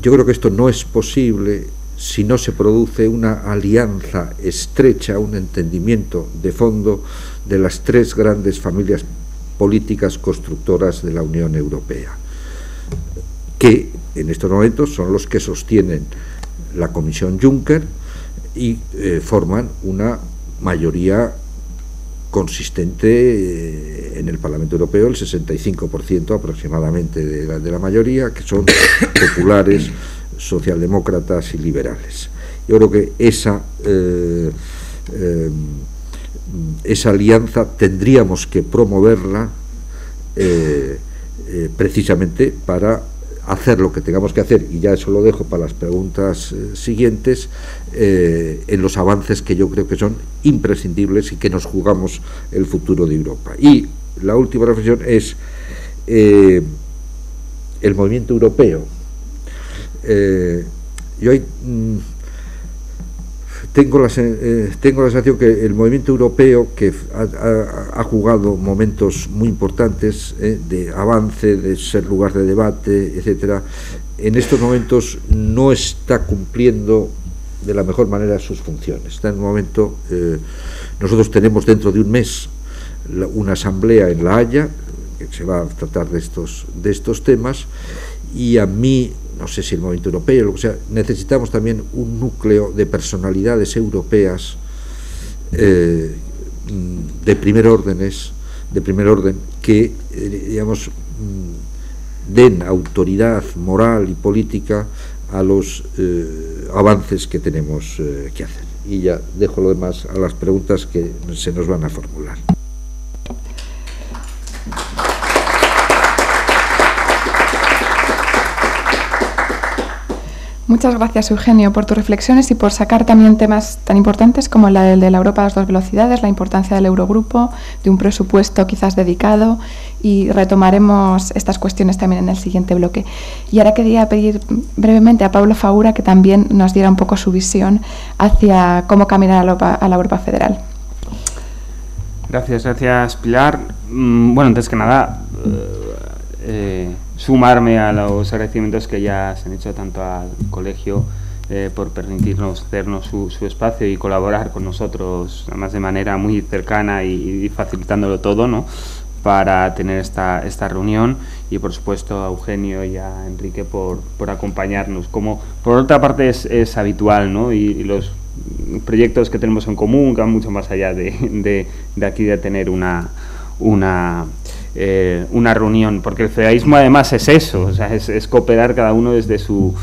Yo creo que esto no es posible si no se produce una alianza estrecha, un entendimiento de fondo de las 3 grandes familias políticas constructoras de la Unión Europea, que en estos momentos son los que sostienen la Comisión Juncker y forman una mayoría consistente en el Parlamento Europeo, el 65% aproximadamente de la mayoría, que son populares, socialdemócratas y liberales. Yo creo que esa alianza tendríamos que promoverla precisamente para hacer lo que tengamos que hacer, y ya eso lo dejo para las preguntas siguientes, en los avances que yo creo que son imprescindibles y que nos jugamos el futuro de Europa. Y la última reflexión es el movimiento europeo. Yo tengo la sensación que el movimiento europeo, que ha jugado momentos muy importantes de avance, de ser lugar de debate, etcétera, en estos momentos no está cumpliendo de la mejor manera sus funciones. Está en un momento, nosotros tenemos dentro de un mes una asamblea en La Haya que se va a tratar de estos temas, y a mí, no sé si el movimiento europeo, lo que sea, necesitamos también un núcleo de personalidades europeas de primer orden, que digamos den autoridad moral y política a los avances que tenemos que hacer. Y ya dejo lo demás a las preguntas que se nos van a formular. Muchas gracias, Eugenio, por tus reflexiones y por sacar también temas tan importantes como el de la Europa a las 2 velocidades, la importancia del Eurogrupo, de un presupuesto quizás dedicado y retomaremos estas cuestiones también en el siguiente bloque. Y ahora quería pedir brevemente a Pablo Faura que también nos diera un poco su visión hacia cómo caminar a la Europa federal. Gracias Pilar. Bueno, antes que nada, sumarme a los agradecimientos que ya se han hecho tanto al colegio por permitirnos hacernos su espacio y colaborar con nosotros, además de manera muy cercana y facilitándolo todo, ¿no?, para tener esta reunión, y por supuesto a Eugenio y a Enrique por acompañarnos. Como por otra parte es habitual, ¿no?, y los proyectos que tenemos en común que van mucho más allá de aquí de tener una reunión, porque el federalismo además es eso, o sea, es cooperar cada uno desde su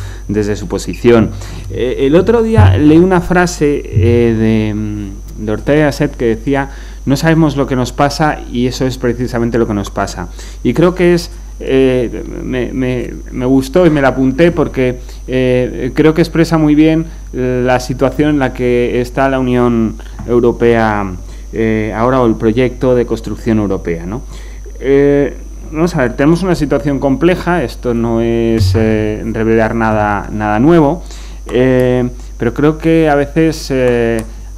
posición. El otro día leí una frase de Ortega y Gasset que decía: no sabemos lo que nos pasa y eso es precisamente lo que nos pasa. Y creo que me gustó y me la apunté porque creo que expresa muy bien la situación en la que está la Unión Europea ahora, o el proyecto de construcción europea, ¿no? Vamos a ver, tenemos una situación compleja, esto no es revelar nada nuevo, pero creo que a veces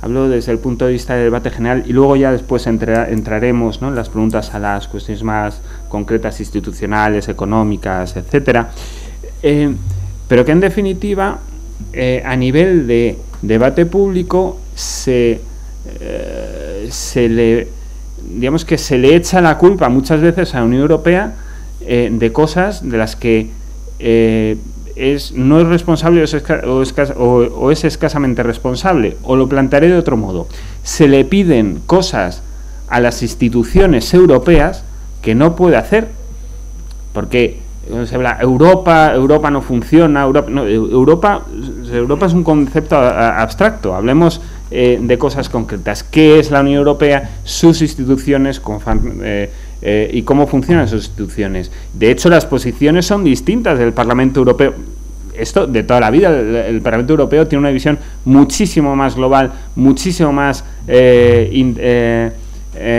hablo desde el punto de vista del debate general y luego ya después entraremos, ¿no?, en las preguntas a las cuestiones más concretas, institucionales, económicas, etcétera, pero que en definitiva a nivel de debate público se le echa la culpa muchas veces a la Unión Europea de cosas de las que no es responsable o es escasamente responsable. O lo plantearé de otro modo: se le piden cosas a las instituciones europeas que no puede hacer, porque se habla Europa no funciona, Europa es un concepto abstracto. Hablemos de cosas concretas. ¿Qué es la Unión Europea? Sus instituciones y cómo funcionan sus instituciones. De hecho, las posiciones son distintas del Parlamento Europeo. Esto de toda la vida. El Parlamento Europeo tiene una visión muchísimo más global, muchísimo más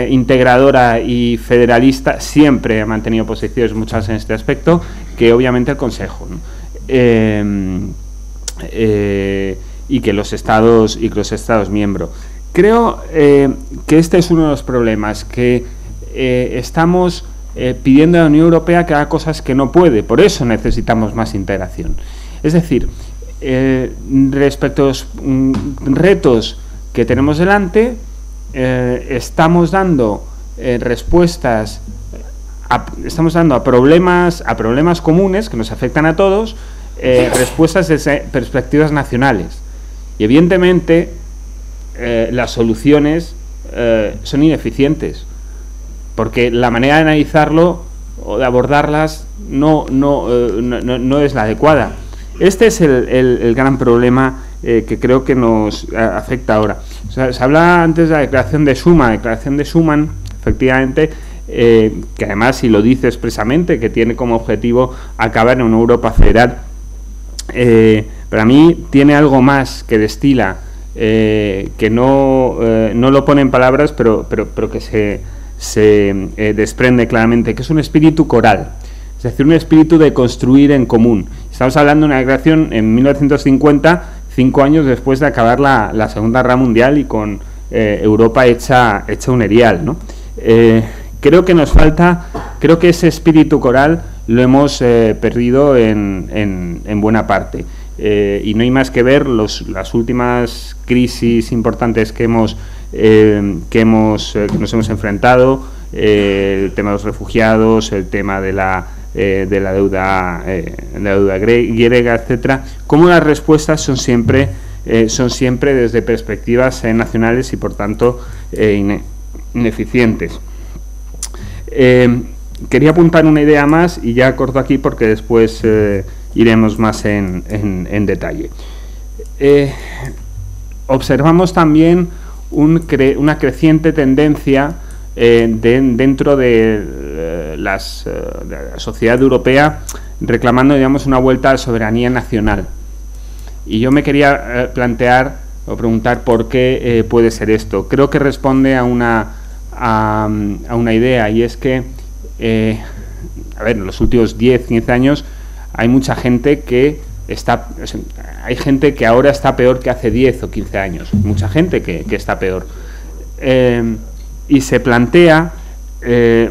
integradora y federalista. Siempre ha mantenido posiciones muchas en este aspecto, que obviamente el Consejo, ¿no? Y que los Estados miembros. Creo que este es uno de los problemas, que estamos pidiendo a la Unión Europea que haga cosas que no puede. Por eso necesitamos más integración. Es decir, respecto a los retos que tenemos delante, estamos dando respuestas, estamos dando a problemas comunes que nos afectan a todos, respuestas desde perspectivas nacionales. Y evidentemente las soluciones son ineficientes, porque la manera de analizarlo o de abordarlas no es la adecuada. Este es el gran problema que creo que nos afecta ahora. O sea, se habla antes de la declaración de Schuman, efectivamente, que además, si lo dice expresamente, que tiene como objetivo acabar en una Europa federal, pero a mí tiene algo más que destila, que no lo pone en palabras, pero que se desprende claramente, que es un espíritu coral, es decir, un espíritu de construir en común. Estamos hablando de una declaración en 1950, 5 años después de acabar la Segunda Guerra Mundial y con Europa hecha un erial, ¿no? Creo que nos falta, creo que ese espíritu coral lo hemos perdido en buena parte. Y no hay más que ver las últimas crisis importantes que nos hemos enfrentado, el tema de los refugiados, el tema de la deuda griega, etcétera. Como las respuestas son siempre desde perspectivas nacionales y por tanto ineficientes. Quería apuntar una idea más y ya corto aquí porque después iremos más en detalle. Observamos también una creciente tendencia dentro de la sociedad europea reclamando, digamos, una vuelta a la soberanía nacional. Y yo me quería plantear o preguntar por qué puede ser esto. Creo que responde a una idea, y es que a ver, en los últimos 10, 15 años hay mucha gente que hay gente que ahora está peor que hace 10 o 15 años, mucha gente que está peor. Y se plantea,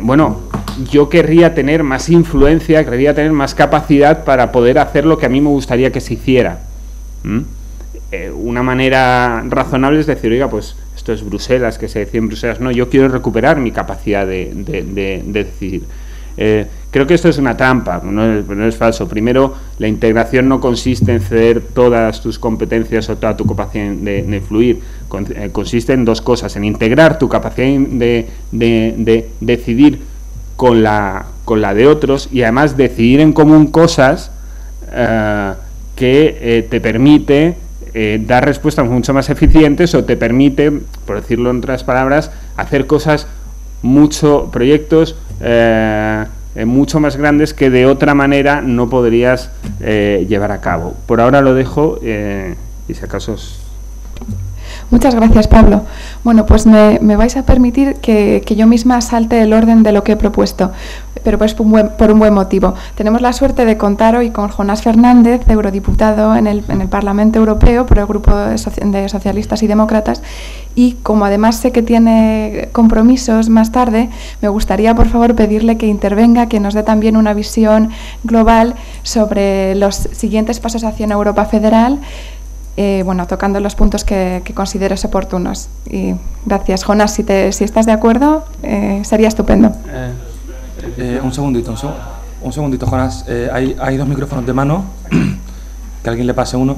bueno, yo querría tener más influencia, querría tener más capacidad para poder hacer lo que a mí me gustaría que se hiciera. Una manera razonable es decir, oiga, pues esto es Bruselas, que se decía en Bruselas, no, yo quiero recuperar mi capacidad de decidir. Creo que esto es una trampa, no es falso. Primero, la integración no consiste en ceder todas tus competencias o toda tu capacidad de influir. Consiste en dos cosas, en integrar tu capacidad de decidir con la de otros, y además decidir en común cosas que te permite dar respuestas mucho más eficientes, o te permite, por decirlo en otras palabras, hacer cosas, proyectos mucho más grandes que de otra manera no podrías llevar a cabo. Por ahora lo dejo y si acaso Muchas gracias, Pablo. Bueno, pues me vais a permitir que yo misma salte el orden de lo que he propuesto, pero pues por un buen motivo. Tenemos la suerte de contar hoy con Jonás Fernández, eurodiputado en el Parlamento Europeo por el Grupo de Socialistas y Demócratas, y como además sé que tiene compromisos más tarde, me gustaría por favor pedirle que intervenga, que nos dé también una visión global sobre los siguientes pasos hacia una Europa federal, bueno, tocando los puntos que consideres oportunos. Y gracias, Jonás. Si estás de acuerdo, sería estupendo. Un segundito, Jonás. Hay dos micrófonos de mano. Que alguien le pase uno.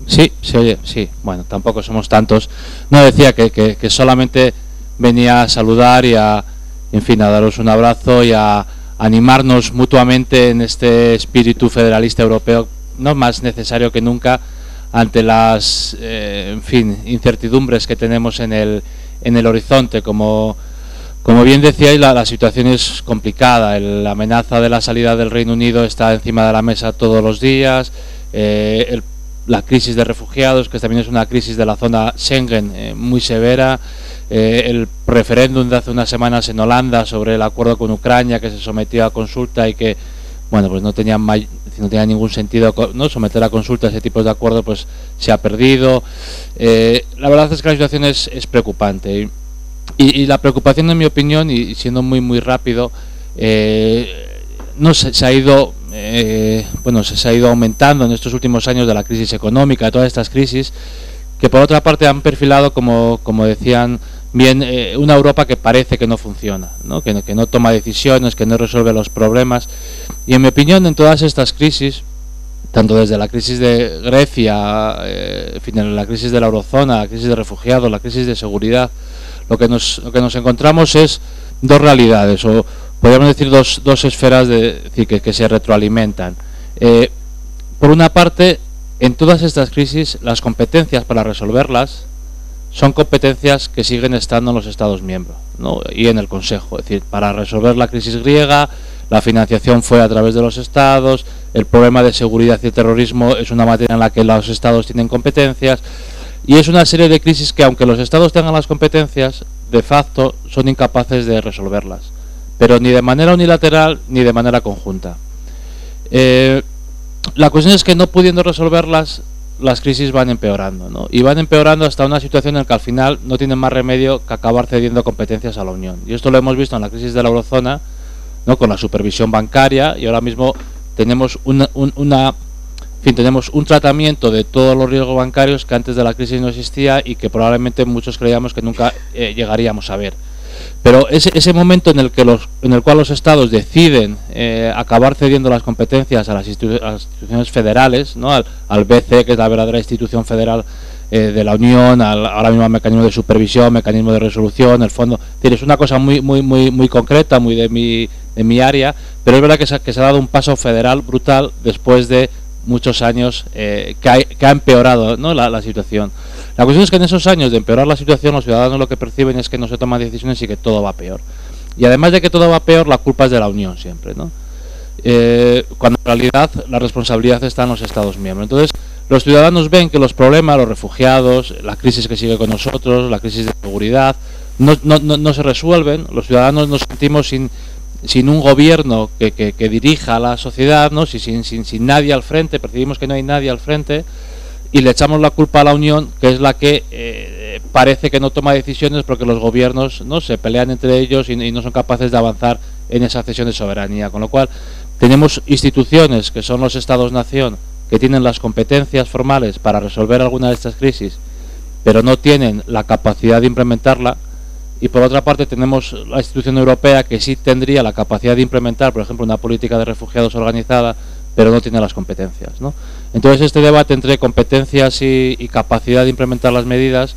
Sí, se oye, sí. Bueno, tampoco somos tantos. No, decía que solamente venía a saludar y en fin, a daros un abrazo y a animarnos mutuamente en este espíritu federalista europeo, no más necesario que nunca ante las, en fin, incertidumbres que tenemos en el horizonte. Como bien decíais, la situación es complicada. La amenaza de la salida del Reino Unido está encima de la mesa todos los días. La crisis de refugiados, que también es una crisis de la zona Schengen muy severa, el referéndum de hace unas semanas en Holanda sobre el acuerdo con Ucrania, que se sometió a consulta y que, bueno, pues no tenía ningún sentido, ¿no?, someter a consulta ese tipo de acuerdo, pues se ha perdido. La verdad es que la situación es preocupante y la preocupación, en mi opinión, y siendo muy rápido, no se ha ido se ha ido aumentando en estos últimos años de la crisis económica, de todas estas crisis que por otra parte han perfilado, como decían bien, una Europa que parece que no funciona, ¿no? Que no toma decisiones, que no resuelve los problemas. Y en mi opinión, en todas estas crisis, tanto desde la crisis de Grecia, la crisis de la eurozona, la crisis de refugiados, la crisis de seguridad, lo que nos encontramos es dos realidades, o podríamos decir dos esferas que se retroalimentan. Por una parte, en todas estas crisis, las competencias para resolverlas son competencias que siguen estando en los Estados miembros, ¿no?, y en el Consejo. Es decir, para resolver la crisis griega, la financiación fue a través de los Estados, el problema de seguridad y el terrorismo es una materia en la que los Estados tienen competencias, y es una serie de crisis que, aunque los Estados tengan las competencias, de facto son incapaces de resolverlas, pero ni de manera unilateral ni de manera conjunta. La cuestión es que, no pudiendo resolverlas, las crisis van empeorando, ¿no? Y van empeorando hasta una situación en la que al final no tienen más remedio que acabar cediendo competencias a la Unión. Y esto lo hemos visto en la crisis de la eurozona, ¿no?, con la supervisión bancaria, y ahora mismo tenemos tenemos un tratamiento de todos los riesgos bancarios que antes de la crisis no existía y que probablemente muchos creíamos que nunca llegaríamos a ver. Pero ese momento en el cual los Estados deciden acabar cediendo las competencias a las instituciones federales, ¿no?, al BCE, que es la verdadera institución federal de la Unión, ahora mismo al mecanismo de supervisión, mecanismo de resolución, el fondo. Es decir, es una cosa muy concreta, muy de mi área, pero es verdad que se ha dado un paso federal brutal después de muchos años que ha empeorado, ¿no?, la situación. La cuestión es que en esos años de empeorar la situación, los ciudadanos lo que perciben es que no se toman decisiones y que todo va peor. Y además de que todo va peor, la culpa es de la Unión siempre, ¿no? Cuando en realidad la responsabilidad está en los Estados miembros. Entonces, los ciudadanos ven que los problemas, los refugiados, la crisis que sigue con nosotros, la crisis de seguridad, no se resuelven. Los ciudadanos nos sentimos sin un gobierno que dirija a la sociedad, ¿no? Sin nadie al frente, percibimos que no hay nadie al frente, y le echamos la culpa a la Unión, que es la que parece que no toma decisiones porque los gobiernos no se pelean entre ellos y no son capaces de avanzar en esa cesión de soberanía. Con lo cual, tenemos instituciones que son los Estados-nación, que tienen las competencias formales para resolver alguna de estas crisis, pero no tienen la capacidad de implementarla. Y por otra parte tenemos la institución europea, que sí tendría la capacidad de implementar, por ejemplo, una política de refugiados organizada, pero no tiene las competencias, ¿no? Entonces este debate entre competencias y capacidad de implementar las medidas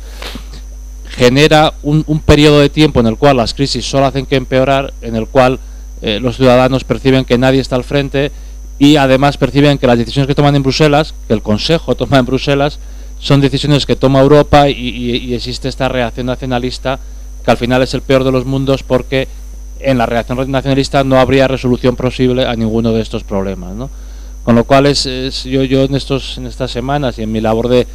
genera un periodo de tiempo en el cual las crisis solo hacen que empeorar, en el cual los ciudadanos perciben que nadie está al frente, y además perciben que las decisiones que toman en Bruselas, que el Consejo toma en Bruselas, son decisiones que toma Europa, y existe esta reacción nacionalista, que al final es el peor de los mundos, porque en la reacción nacionalista no habría resolución posible a ninguno de estos problemas, ¿no? Con lo cual yo en estas semanas y en mi labor de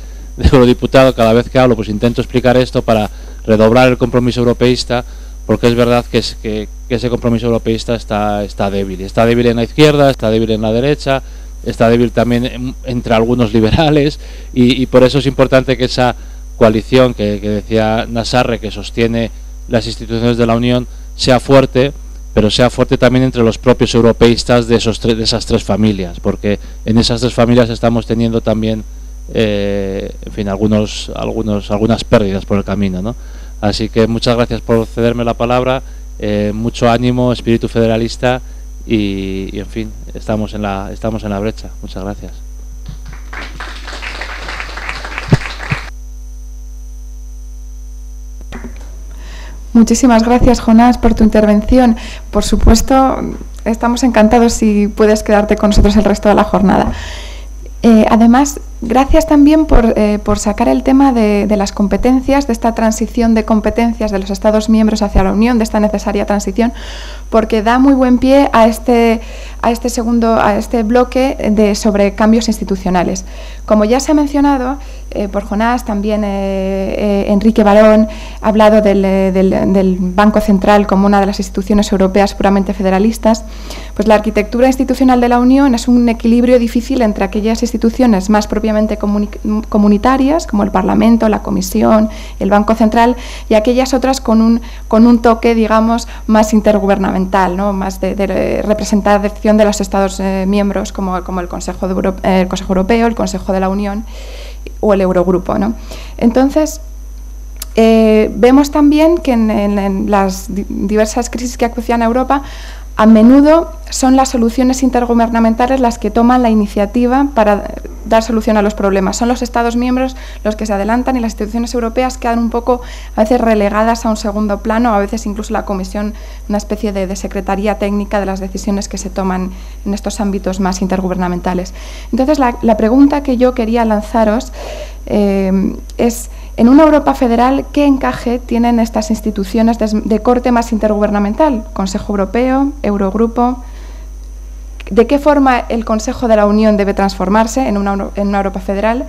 eurodiputado, cada vez que hablo, pues intento explicar esto para redoblar el compromiso europeísta, porque es verdad que ese compromiso europeísta está débil. Está débil en la izquierda, está débil en la derecha, está débil también entre algunos liberales, y por eso es importante que esa coalición que decía Nassarre, que sostiene las instituciones de la Unión, sea fuerte, pero sea fuerte también entre los propios europeístas de esas tres familias, porque en esas tres familias estamos teniendo también, en fin, algunas pérdidas por el camino, ¿no? Así que muchas gracias por cederme la palabra, mucho ánimo, espíritu federalista, y en fin, estamos en la brecha. Muchas gracias. Muchísimas gracias, Jonás, por tu intervención. Por supuesto, estamos encantados si puedes quedarte con nosotros el resto de la jornada. Además, gracias también por sacar el tema de las competencias, de esta transición de competencias de los Estados miembros hacia la Unión, de esta necesaria transición, porque da muy buen pie a este bloque sobre cambios institucionales. Como ya se ha mencionado por Jonás, también Enrique Barón ha hablado del Banco Central como una de las instituciones europeas puramente federalistas. Pues la arquitectura institucional de la Unión es un equilibrio difícil entre aquellas instituciones más propiamente comunitarias, como el Parlamento, la Comisión, el Banco Central, y aquellas otras con un toque, digamos, más intergubernamental, ¿no? Más de representación de los Estados miembros, como el Consejo Europeo, el Consejo de la Unión o el Eurogrupo, ¿no? Entonces, vemos también que en las diversas crisis que acucian a Europa, a menudo son las soluciones intergubernamentales las que toman la iniciativa para dar solución a los problemas. Son los Estados miembros los que se adelantan, y las instituciones europeas quedan un poco a veces relegadas a un segundo plano, a veces incluso la Comisión, una especie de secretaría técnica de las decisiones que se toman en estos ámbitos más intergubernamentales. Entonces, la pregunta que yo quería lanzaros es: en una Europa federal, ¿qué encaje tienen estas instituciones de corte más intergubernamental? Consejo Europeo, Eurogrupo. ¿De qué forma el Consejo de la Unión debe transformarse en una Europa federal?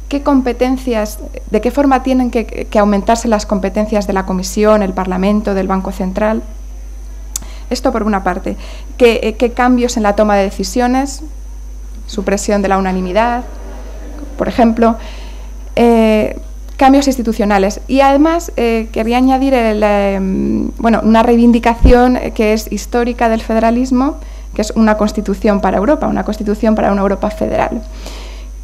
¿Qué competencias, de qué forma tienen que aumentarse las competencias de la Comisión, el Parlamento, del Banco Central? Esto por una parte. ¿Qué cambios en la toma de decisiones? Supresión de la unanimidad, por ejemplo. Cambios institucionales. Y además quería añadir una reivindicación que es histórica del federalismo, que es una constitución para Europa, una constitución para una Europa federal.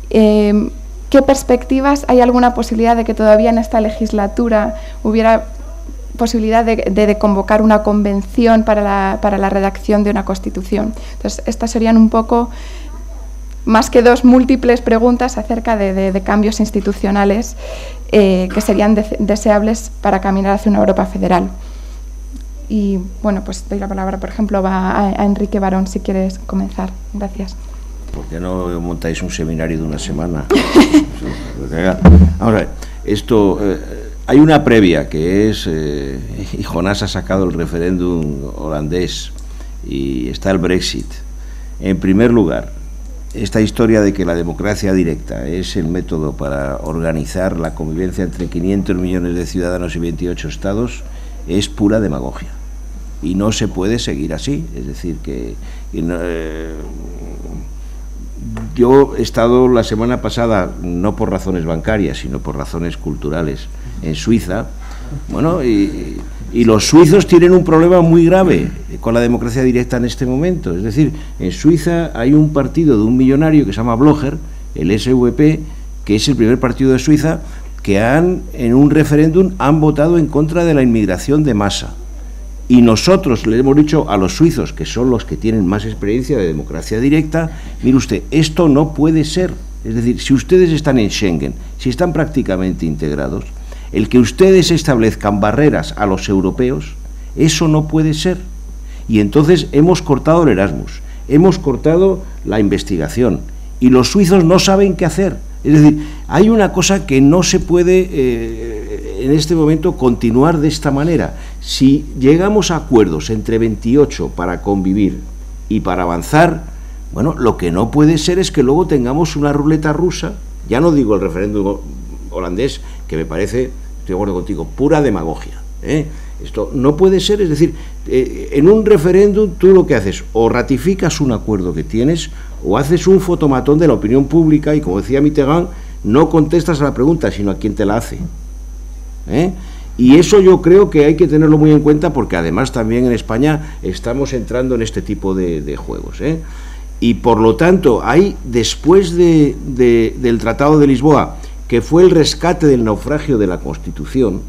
¿Qué perspectivas? ¿Hay alguna posibilidad de que todavía en esta legislatura hubiera posibilidad de convocar una convención para la redacción de una constitución? Entonces, estas serían un poco, más que dos múltiples preguntas acerca de cambios institucionales que serían deseables para caminar hacia una Europa federal. Y bueno, pues doy la palabra, por ejemplo, a Enrique Barón, si quieres comenzar. Gracias. ¿Por qué no montáis un seminario de una semana? Vamos a ver, esto, hay una previa que es, y Jonás ha sacado el referéndum holandés y está el Brexit. En primer lugar, esta historia de que la democracia directa es el método para organizar la convivencia entre 500 millones de ciudadanos y 28 estados es pura demagogia. Y no se puede seguir así. Es decir, yo he estado la semana pasada, no por razones bancarias, sino por razones culturales, en Suiza. Bueno, y los suizos tienen un problema muy grave con la democracia directa en este momento. Es decir, en Suiza hay un partido de un millonario que se llama Blocher, el SVP, que es el primer partido de Suiza, que en un referéndum han votado en contra de la inmigración de masa. Y nosotros le hemos dicho a los suizos, que son los que tienen más experiencia de democracia directa, mire usted, esto no puede ser. Es decir, si ustedes están en Schengen, si están prácticamente integrados, el que ustedes establezcan barreras a los europeos, eso no puede ser. Y entonces hemos cortado el Erasmus, hemos cortado la investigación, y los suizos no saben qué hacer. Es decir, hay una cosa que no se puede en este momento continuar de esta manera. Si llegamos a acuerdos entre 28 para convivir y para avanzar, bueno, lo que no puede ser es que luego tengamos una ruleta rusa, ya no digo el referéndum holandés, que me parece, estoy de acuerdo contigo, pura demagogia, ¿eh? Esto no puede ser. Es decir, en un referéndum tú lo que haces, o ratificas un acuerdo que tienes, o haces un fotomatón de la opinión pública y, como decía Mitterrand, no contestas a la pregunta, sino a quien te la hace, ¿eh? Y eso yo creo que hay que tenerlo muy en cuenta, porque además también en España estamos entrando en este tipo de juegos, ¿eh? Y por lo tanto, hay, después del Tratado de Lisboa, que fue el rescate del naufragio de la Constitución,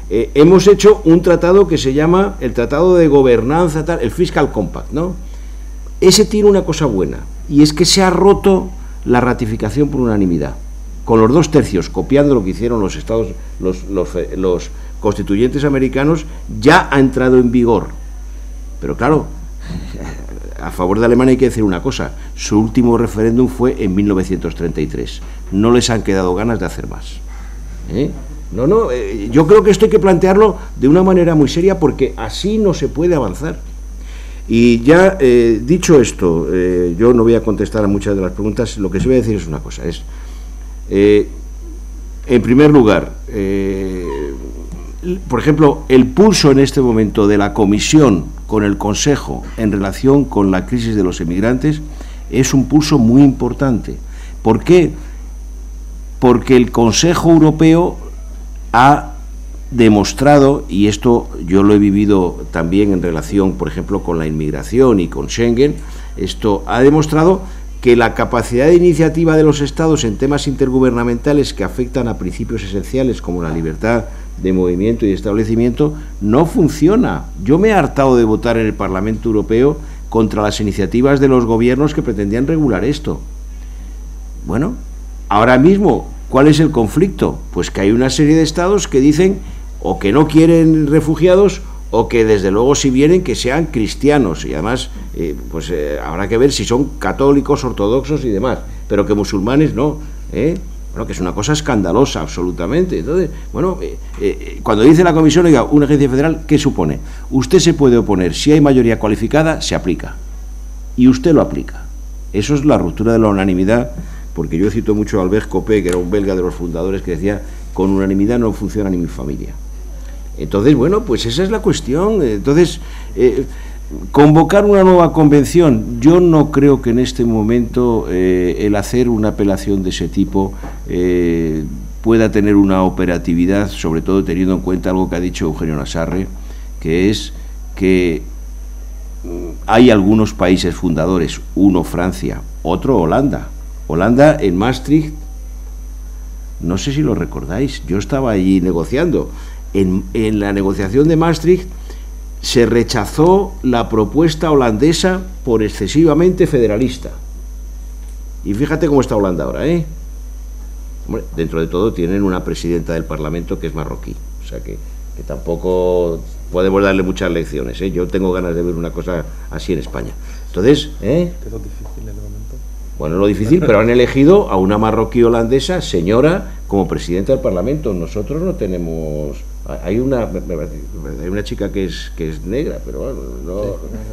hemos hecho un tratado que se llama el Tratado de Gobernanza, el Fiscal Compact, ¿no? Ese tiene una cosa buena, y es que se ha roto la ratificación por unanimidad, con los 2/3, copiando lo que hicieron los estados, los constituyentes americanos, ya ha entrado en vigor. Pero claro, a favor de Alemania hay que decir una cosa: su último referéndum fue en 1933. No les han quedado ganas de hacer más, ¿eh? Yo creo que esto hay que plantearlo de una manera muy seria, porque así no se puede avanzar. Y ya dicho esto, yo no voy a contestar a muchas de las preguntas. Lo que sí voy a decir es una cosa: en primer lugar, por ejemplo, el pulso en este momento de la Comisión con el Consejo en relación con la crisis de los emigrantes es un pulso muy importante. ¿Por qué? Porque el Consejo Europeo ha demostrado, y esto yo lo he vivido también en relación, por ejemplo, con la inmigración y con Schengen, esto ha demostrado que la capacidad de iniciativa de los Estados en temas intergubernamentales que afectan a principios esenciales como la libertad de movimiento y de establecimiento no funciona. Yo me he hartado de votar en el Parlamento Europeo contra las iniciativas de los gobiernos que pretendían regular esto. Bueno, ahora mismo, ¿cuál es el conflicto? Pues que hay una serie de estados que dicen o que no quieren refugiados, o que desde luego, si vienen, que sean cristianos, y además habrá que ver si son católicos, ortodoxos y demás, pero que musulmanes no, bueno, que es una cosa escandalosa absolutamente. Entonces, bueno, cuando dice la Comisión, oiga, una agencia federal, ¿qué supone? Usted se puede oponer, si hay mayoría cualificada, se aplica, y usted lo aplica. Eso es la ruptura de la unanimidad, porque yo cito mucho a Albert Copé, que era un belga de los fundadores, que decía: con unanimidad no funciona ni mi familia. Entonces, bueno, pues esa es la cuestión. Entonces, convocar una nueva convención, yo no creo que en este momento el hacer una apelación de ese tipo pueda tener una operatividad, sobre todo teniendo en cuenta algo que ha dicho Eugenio Nassarre, que es que hay algunos países fundadores, uno Francia, otro Holanda. Holanda en Maastricht, no sé si lo recordáis, yo estaba allí negociando. En la negociación de Maastricht se rechazó la propuesta holandesa por excesivamente federalista. Y fíjate cómo está Holanda ahora, ¿eh? Hombre, dentro de todo tienen una presidenta del Parlamento que es marroquí, o sea que tampoco podemos darle muchas lecciones, ¿eh? Yo tengo ganas de ver una cosa así en España. Entonces, ¿Qué es lo difícil en el momento? Bueno, lo difícil, pero han elegido a una marroquí holandesa, señora, como presidenta del Parlamento. Nosotros no tenemos... Hay una chica que es negra, pero bueno,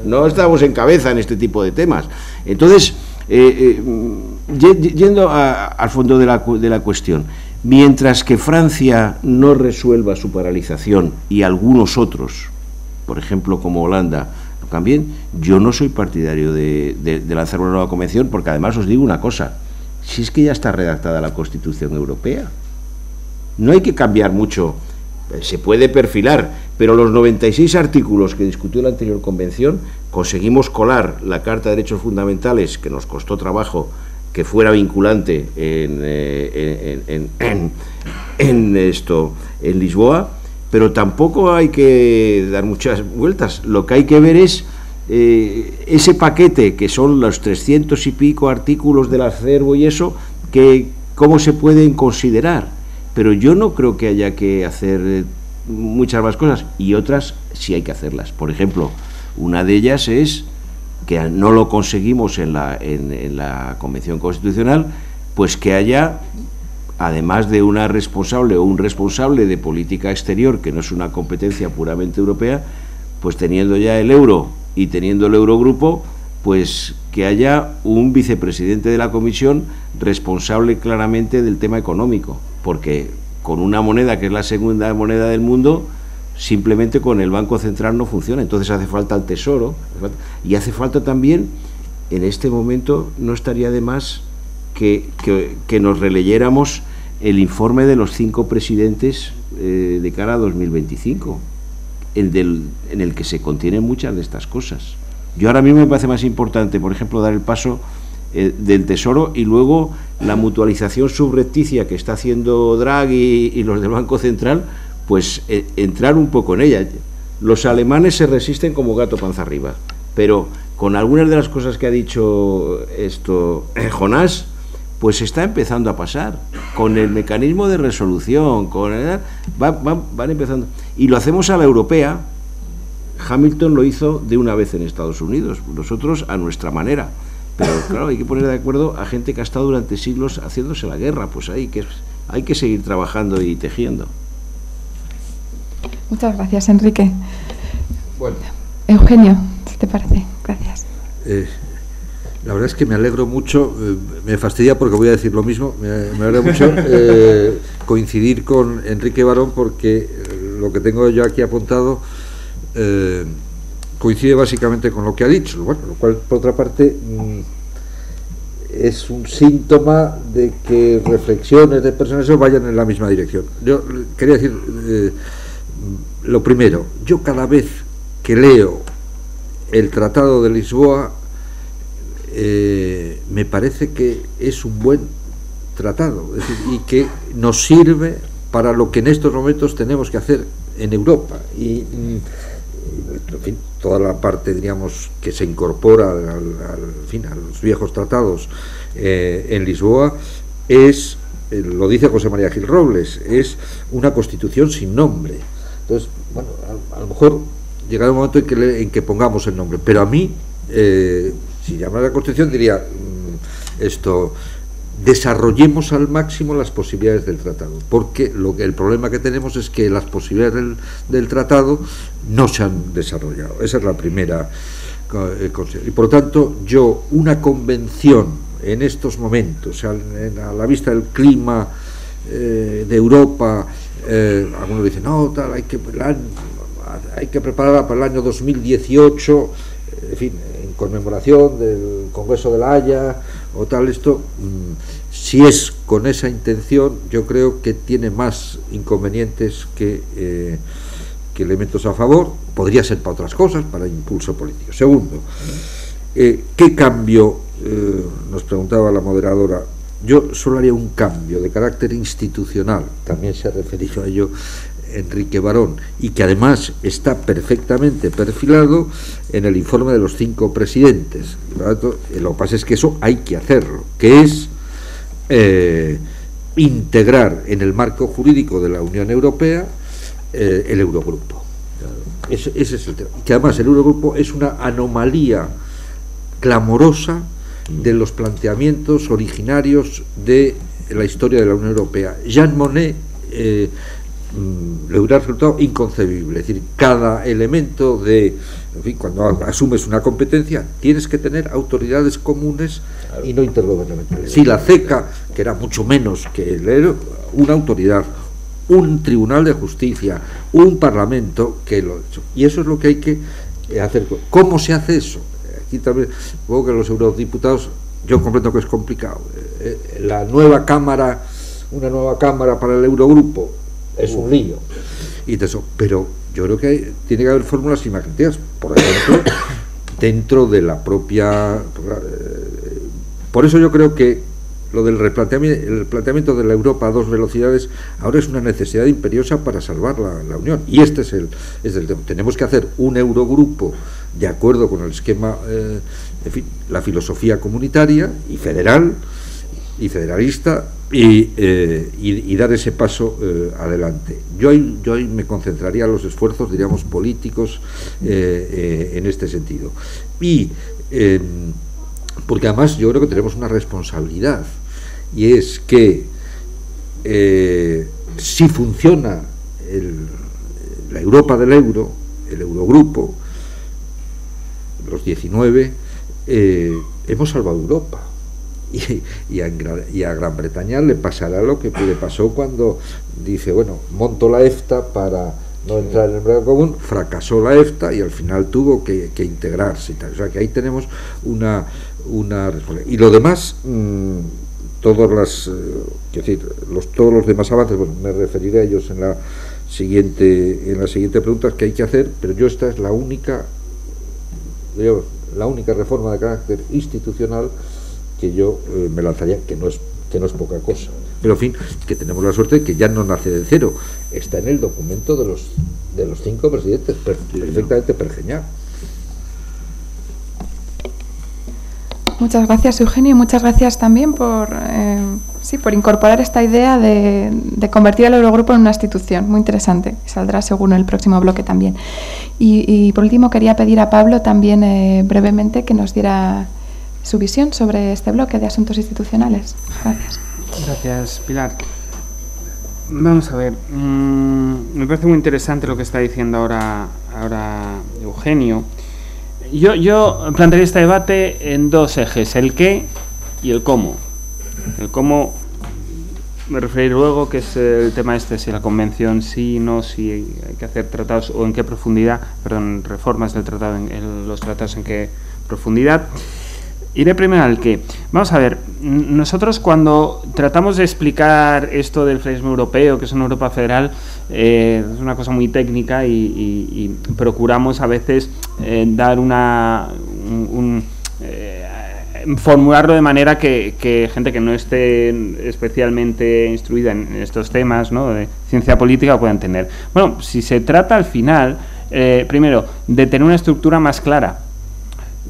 no estamos en cabeza en este tipo de temas. Entonces, yendo al fondo de la cuestión, mientras que Francia no resuelva su paralización y algunos otros, por ejemplo como Holanda, también, yo no soy partidario de lanzar una nueva convención, porque además os digo una cosa, si es que ya está redactada la Constitución Europea, no hay que cambiar mucho, se puede perfilar, pero los 96 artículos que discutió la anterior convención, conseguimos colar la Carta de Derechos Fundamentales, que nos costó trabajo que fuera vinculante en Lisboa, pero tampoco hay que dar muchas vueltas. Lo que hay que ver es ese paquete, que son los 300 y pico artículos del acervo y eso, que cómo se pueden considerar. Pero yo no creo que haya que hacer muchas más cosas, y otras sí hay que hacerlas. Por ejemplo, una de ellas es que no lo conseguimos en la Convención Constitucional, pues que haya, además de una responsable o un responsable de política exterior, que no es una competencia puramente europea, pues teniendo ya el euro y teniendo el Eurogrupo, pues que haya un vicepresidente de la Comisión responsable claramente del tema económico, porque con una moneda que es la segunda moneda del mundo, simplemente con el Banco Central no funciona. Entonces hace falta el Tesoro, y hace falta también, en este momento no estaría de más que nos releyéramos el informe de los 5 presidentes de cara a 2025, en el que se contienen muchas de estas cosas. Yo ahora mismo me parece más importante, por ejemplo, dar el paso del Tesoro, y luego la mutualización subrepticia que está haciendo Draghi y los del Banco Central, pues entrar un poco en ella. Los alemanes se resisten como gato panza arriba, pero con algunas de las cosas que ha dicho Jonás, pues está empezando a pasar, con el mecanismo de resolución, van empezando, y lo hacemos a la europea. Hamilton lo hizo de una vez en Estados Unidos, nosotros a nuestra manera, pero claro, hay que poner de acuerdo a gente que ha estado durante siglos haciéndose la guerra, pues hay que seguir trabajando y tejiendo. Muchas gracias, Enrique. Bueno. Eugenio, ¿qué te parece? Gracias. La verdad es que me alegro mucho, me fastidia porque voy a decir lo mismo, me alegra mucho coincidir con Enrique Barón, porque lo que tengo yo aquí apuntado coincide básicamente con lo que ha dicho, bueno, lo cual, por otra parte, es un síntoma de que reflexiones de personas vayan en la misma dirección. Yo quería decir, lo primero, yo cada vez que leo el Tratado de Lisboa, me parece que es un buen tratado, es decir, y que nos sirve para lo que en estos momentos tenemos que hacer en Europa, y en fin, toda la parte, diríamos, que se incorpora a los viejos tratados en Lisboa es, lo dice José María Gil Robles, es una constitución sin nombre. Entonces, bueno, a lo mejor llegará un momento en que pongamos el nombre, pero a mí, si llamara la Constitución, diría desarrollemos al máximo las posibilidades del tratado, porque el problema que tenemos es que las posibilidades del tratado no se han desarrollado. Esa es la primera consideración. Y por lo tanto, una convención en estos momentos, a la vista del clima de Europa, algunos dicen, no, tal, hay que prepararla para el año 2018, en fin, en conmemoración del Congreso de La Haya o tal. Si es con esa intención, yo creo que tiene más inconvenientes que elementos a favor. Podría ser para otras cosas, para impulso político. Segundo, ¿qué cambio? Nos preguntaba la moderadora. Yo solo haría un cambio de carácter institucional, también se ha referido a ello Enrique Barón, y que además está perfectamente perfilado en el informe de los 5 presidentes. Lo que pasa es que eso hay que hacerlo, que es integrar en el marco jurídico de la Unión Europea el Eurogrupo. Ese es el tema. Que además el Eurogrupo es una anomalía clamorosa de los planteamientos originarios de la historia de la Unión Europea. Jean Monnet le hubiera resultado inconcebible, es decir, cada elemento de, en fin, cuando asumes una competencia tienes que tener autoridades comunes y no intergubernamentales. Si la CECA, que era mucho menos que una autoridad, un tribunal de justicia, un parlamento que lo ha hecho, y eso es lo que hay que hacer. ¿Cómo se hace eso? Aquí también, supongo que los eurodiputados, yo comprendo que es complicado. La nueva cámara, una nueva cámara para el Eurogrupo, es un lío. Y de eso, pero yo creo que tiene que haber fórmulas imaginativas, por ejemplo, dentro de la propia. Por eso yo creo que lo del el planteamiento de la Europa a dos velocidades ahora es una necesidad imperiosa para salvar la Unión. Y este es el tema. Tenemos que hacer un Eurogrupo de acuerdo con el esquema, en fin, la filosofía comunitaria y federal y federalista, y dar ese paso adelante. Yo ahí me concentraría los esfuerzos, diríamos, políticos en este sentido. Y porque además yo creo que tenemos una responsabilidad, y es que si funciona la Europa del euro, el Eurogrupo, los 19, hemos salvado Europa. Y a Gran Bretaña le pasará lo que le pasó cuando dice, bueno, monto la EFTA para no entrar en el mercado común, fracasó la EFTA y al final tuvo que integrarse y tal. O sea que ahí tenemos una responsabilidad. Y lo demás, todos los demás avances, bueno, me referiré a ellos en la siguiente pregunta que hay que hacer, pero esta es la única reforma de carácter institucional que yo me lanzaría, que no es poca cosa, pero en fin, que tenemos la suerte de que ya no nace de cero, está en el documento de los 5 presidentes, perfectamente pergeñado. Muchas gracias, Eugenio, y muchas gracias también por incorporar esta idea de convertir al Eurogrupo en una institución muy interesante. Saldrá según el próximo bloque también. Y por último quería pedir a Pablo también brevemente que nos diera su visión sobre este bloque de asuntos institucionales. Gracias. Gracias, Pilar. Vamos a ver, me parece muy interesante lo que está diciendo ahora Eugenio. Yo plantearía este debate en dos ejes, el qué y el cómo. El cómo me referiré luego, que es el tema si la convención sí, no, si hay que hacer tratados o en qué profundidad, reformas del tratado, en los tratados en qué profundidad. Iré primero al qué. Vamos a ver, nosotros cuando tratamos de explicar esto del federalismo europeo, que es una Europa federal, es una cosa muy técnica y procuramos a veces dar formularlo de manera que gente que no esté especialmente instruida en estos temas, ¿no?, de ciencia política pueda entender. Bueno, si se trata al final, primero, de tener una estructura más clara.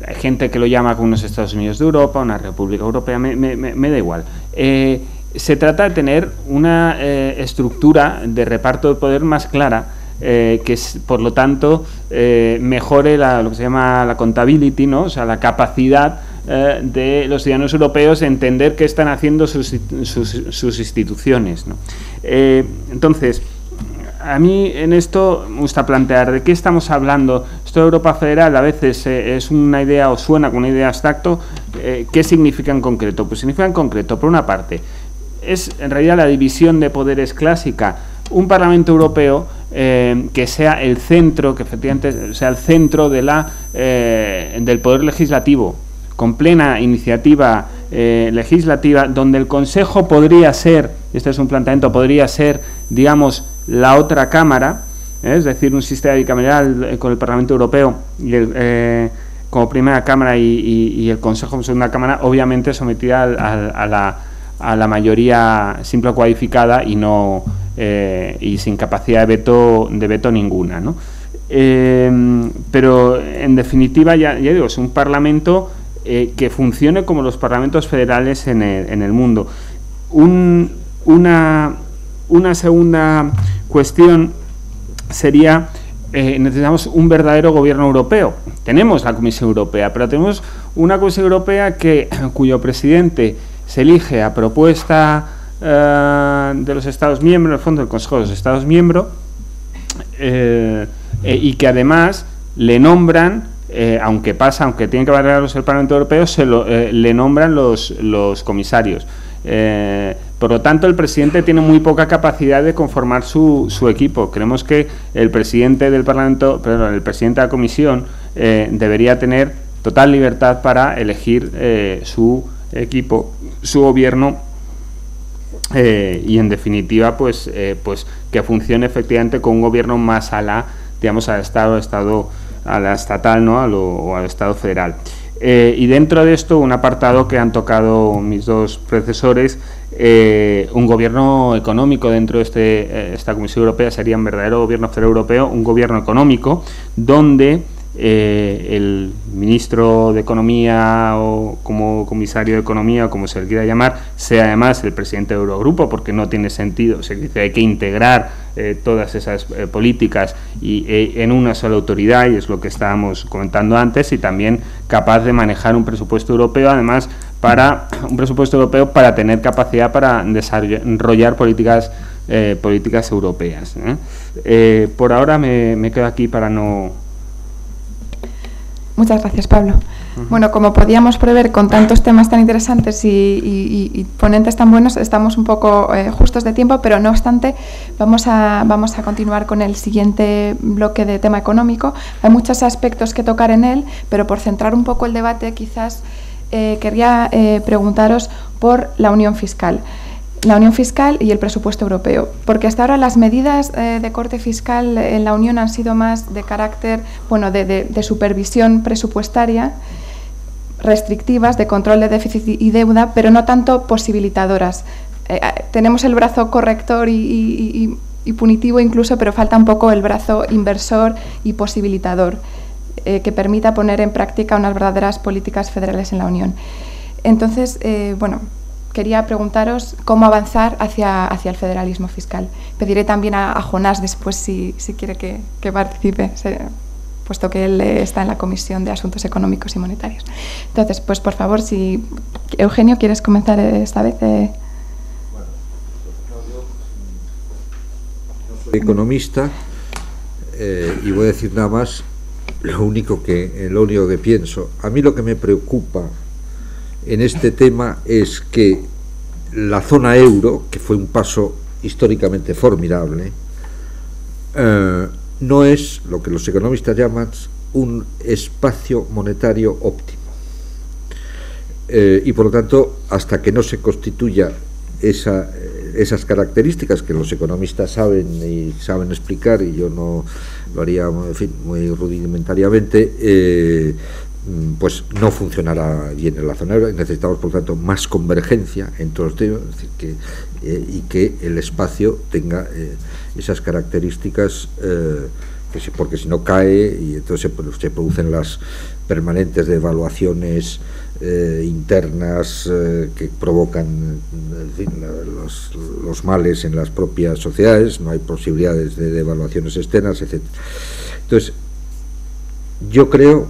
Hay gente que lo llama como unos Estados Unidos de Europa, una República Europea, me da igual. Se trata de tener una estructura de reparto de poder más clara, que por lo tanto mejore lo que se llama la accountability, ¿no? O sea, la capacidad de los ciudadanos europeos de entender qué están haciendo sus instituciones, ¿no? Entonces, a mí en esto me gusta plantear de qué estamos hablando. Esto de Europa federal a veces es una idea o suena como una idea abstracto. ¿Qué significa en concreto? Pues significa en concreto, por una parte, es en realidad la división de poderes clásica. Un Parlamento Europeo que sea el centro, que efectivamente sea el centro de del poder legislativo, con plena iniciativa legislativa, donde el Consejo podría ser, este es un planteamiento, podría ser, digamos, la otra cámara, es decir, un sistema bicameral con el Parlamento Europeo y como primera cámara y el Consejo como segunda cámara, obviamente sometida a la mayoría simple o cualificada y no y sin capacidad de veto ninguna, ¿no? Pero en definitiva, ya digo, es un Parlamento que funcione como los parlamentos federales en el mundo. Una segunda cuestión sería necesitamos un verdadero gobierno europeo. Tenemos la Comisión Europea, pero tenemos una Comisión Europea cuyo presidente se elige a propuesta de los Estados miembros, en el fondo del Consejo de los Estados miembros, y que además le nombran, aunque tienen que variarlos el Parlamento Europeo, le nombran los comisarios. Por lo tanto, el presidente tiene muy poca capacidad de conformar su equipo. Creemos que el presidente del Parlamento, el presidente de la Comisión, debería tener total libertad para elegir su equipo, su gobierno, y en definitiva, pues que funcione efectivamente con un gobierno más a la estatal, ¿no? o al Estado federal. Y dentro de esto, un apartado que han tocado mis dos predecesores, un gobierno económico dentro de esta Comisión Europea sería un verdadero gobierno federal europeo, un gobierno económico donde el ministro de Economía o como comisario de Economía o como se le quiera llamar, sea además el presidente del Eurogrupo, porque no tiene sentido, hay que integrar todas esas políticas en una sola autoridad, y es lo que estábamos comentando antes, y también capaz de manejar un presupuesto europeo, además para tener capacidad para desarrollar políticas europeas. Por ahora me quedo aquí para no... Muchas gracias, Pablo. Bueno, como podíamos prever, con tantos temas tan interesantes y ponentes tan buenos, estamos un poco justos de tiempo, pero no obstante, vamos a continuar con el siguiente bloque de tema económico. Hay muchos aspectos que tocar en él, pero por centrar un poco el debate, quizás querría preguntaros por la unión fiscal. La unión fiscal y el presupuesto europeo, porque hasta ahora las medidas de corte fiscal en la Unión han sido más de carácter, de supervisión presupuestaria, restrictivas, de control de déficit y deuda, pero no tanto posibilitadoras. Tenemos el brazo corrector y punitivo incluso, pero falta un poco el brazo inversor y posibilitador, que permita poner en práctica unas verdaderas políticas federales en la Unión. Entonces, quería preguntaros cómo avanzar hacia el federalismo fiscal. Pediré también a Jonás después si quiere que participe, puesto que él está en la Comisión de Asuntos Económicos y Monetarios. Entonces, pues por favor, si Eugenio, ¿quieres comenzar esta vez? Soy economista y voy a decir nada más lo único que pienso. A mí lo que me preocupa en este tema es que la zona euro, que fue un paso históricamente formidable, no es lo que los economistas llaman un espacio monetario óptimo. Y por lo tanto, hasta que no se constituya esas características que los economistas saben explicar, y yo no lo haría, muy rudimentariamente, pues no funcionará bien en la zona euro. Necesitamos, por lo tanto, más convergencia entre los temas, es decir, y que el espacio tenga esas características, porque si no cae, y entonces se producen las permanentes devaluaciones internas que provocan, en fin, los males en las propias sociedades. No hay posibilidades de devaluaciones externas, etc. Entonces, yo creo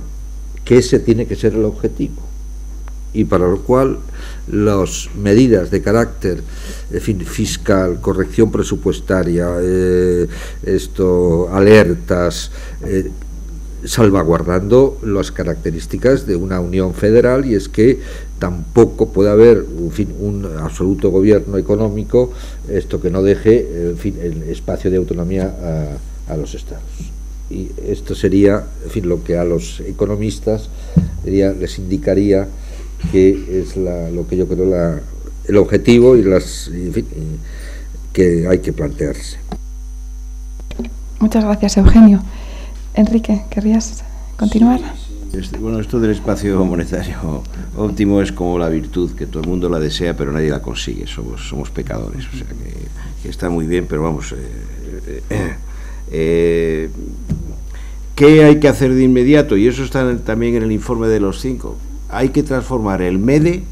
que ese tiene que ser el objetivo, y para lo cual las medidas de carácter, en fin, fiscal, corrección presupuestaria, alertas, salvaguardando las características de una unión federal, y es que tampoco puede haber, en fin, un absoluto gobierno económico, que no deje, en fin, el espacio de autonomía a los estados. Y esto sería, en fin, lo que a los economistas les indicaría que es lo que yo creo el objetivo en fin, que hay que plantearse. Muchas gracias, Eugenio. Enrique, ¿querrías continuar? Sí. Esto del espacio monetario óptimo es como la virtud, que todo el mundo la desea pero nadie la consigue. Somos pecadores, o sea que está muy bien, pero vamos... ¿qué hay que hacer de inmediato? Y eso está también en el informe de los 5. Hay que transformar el MEDE,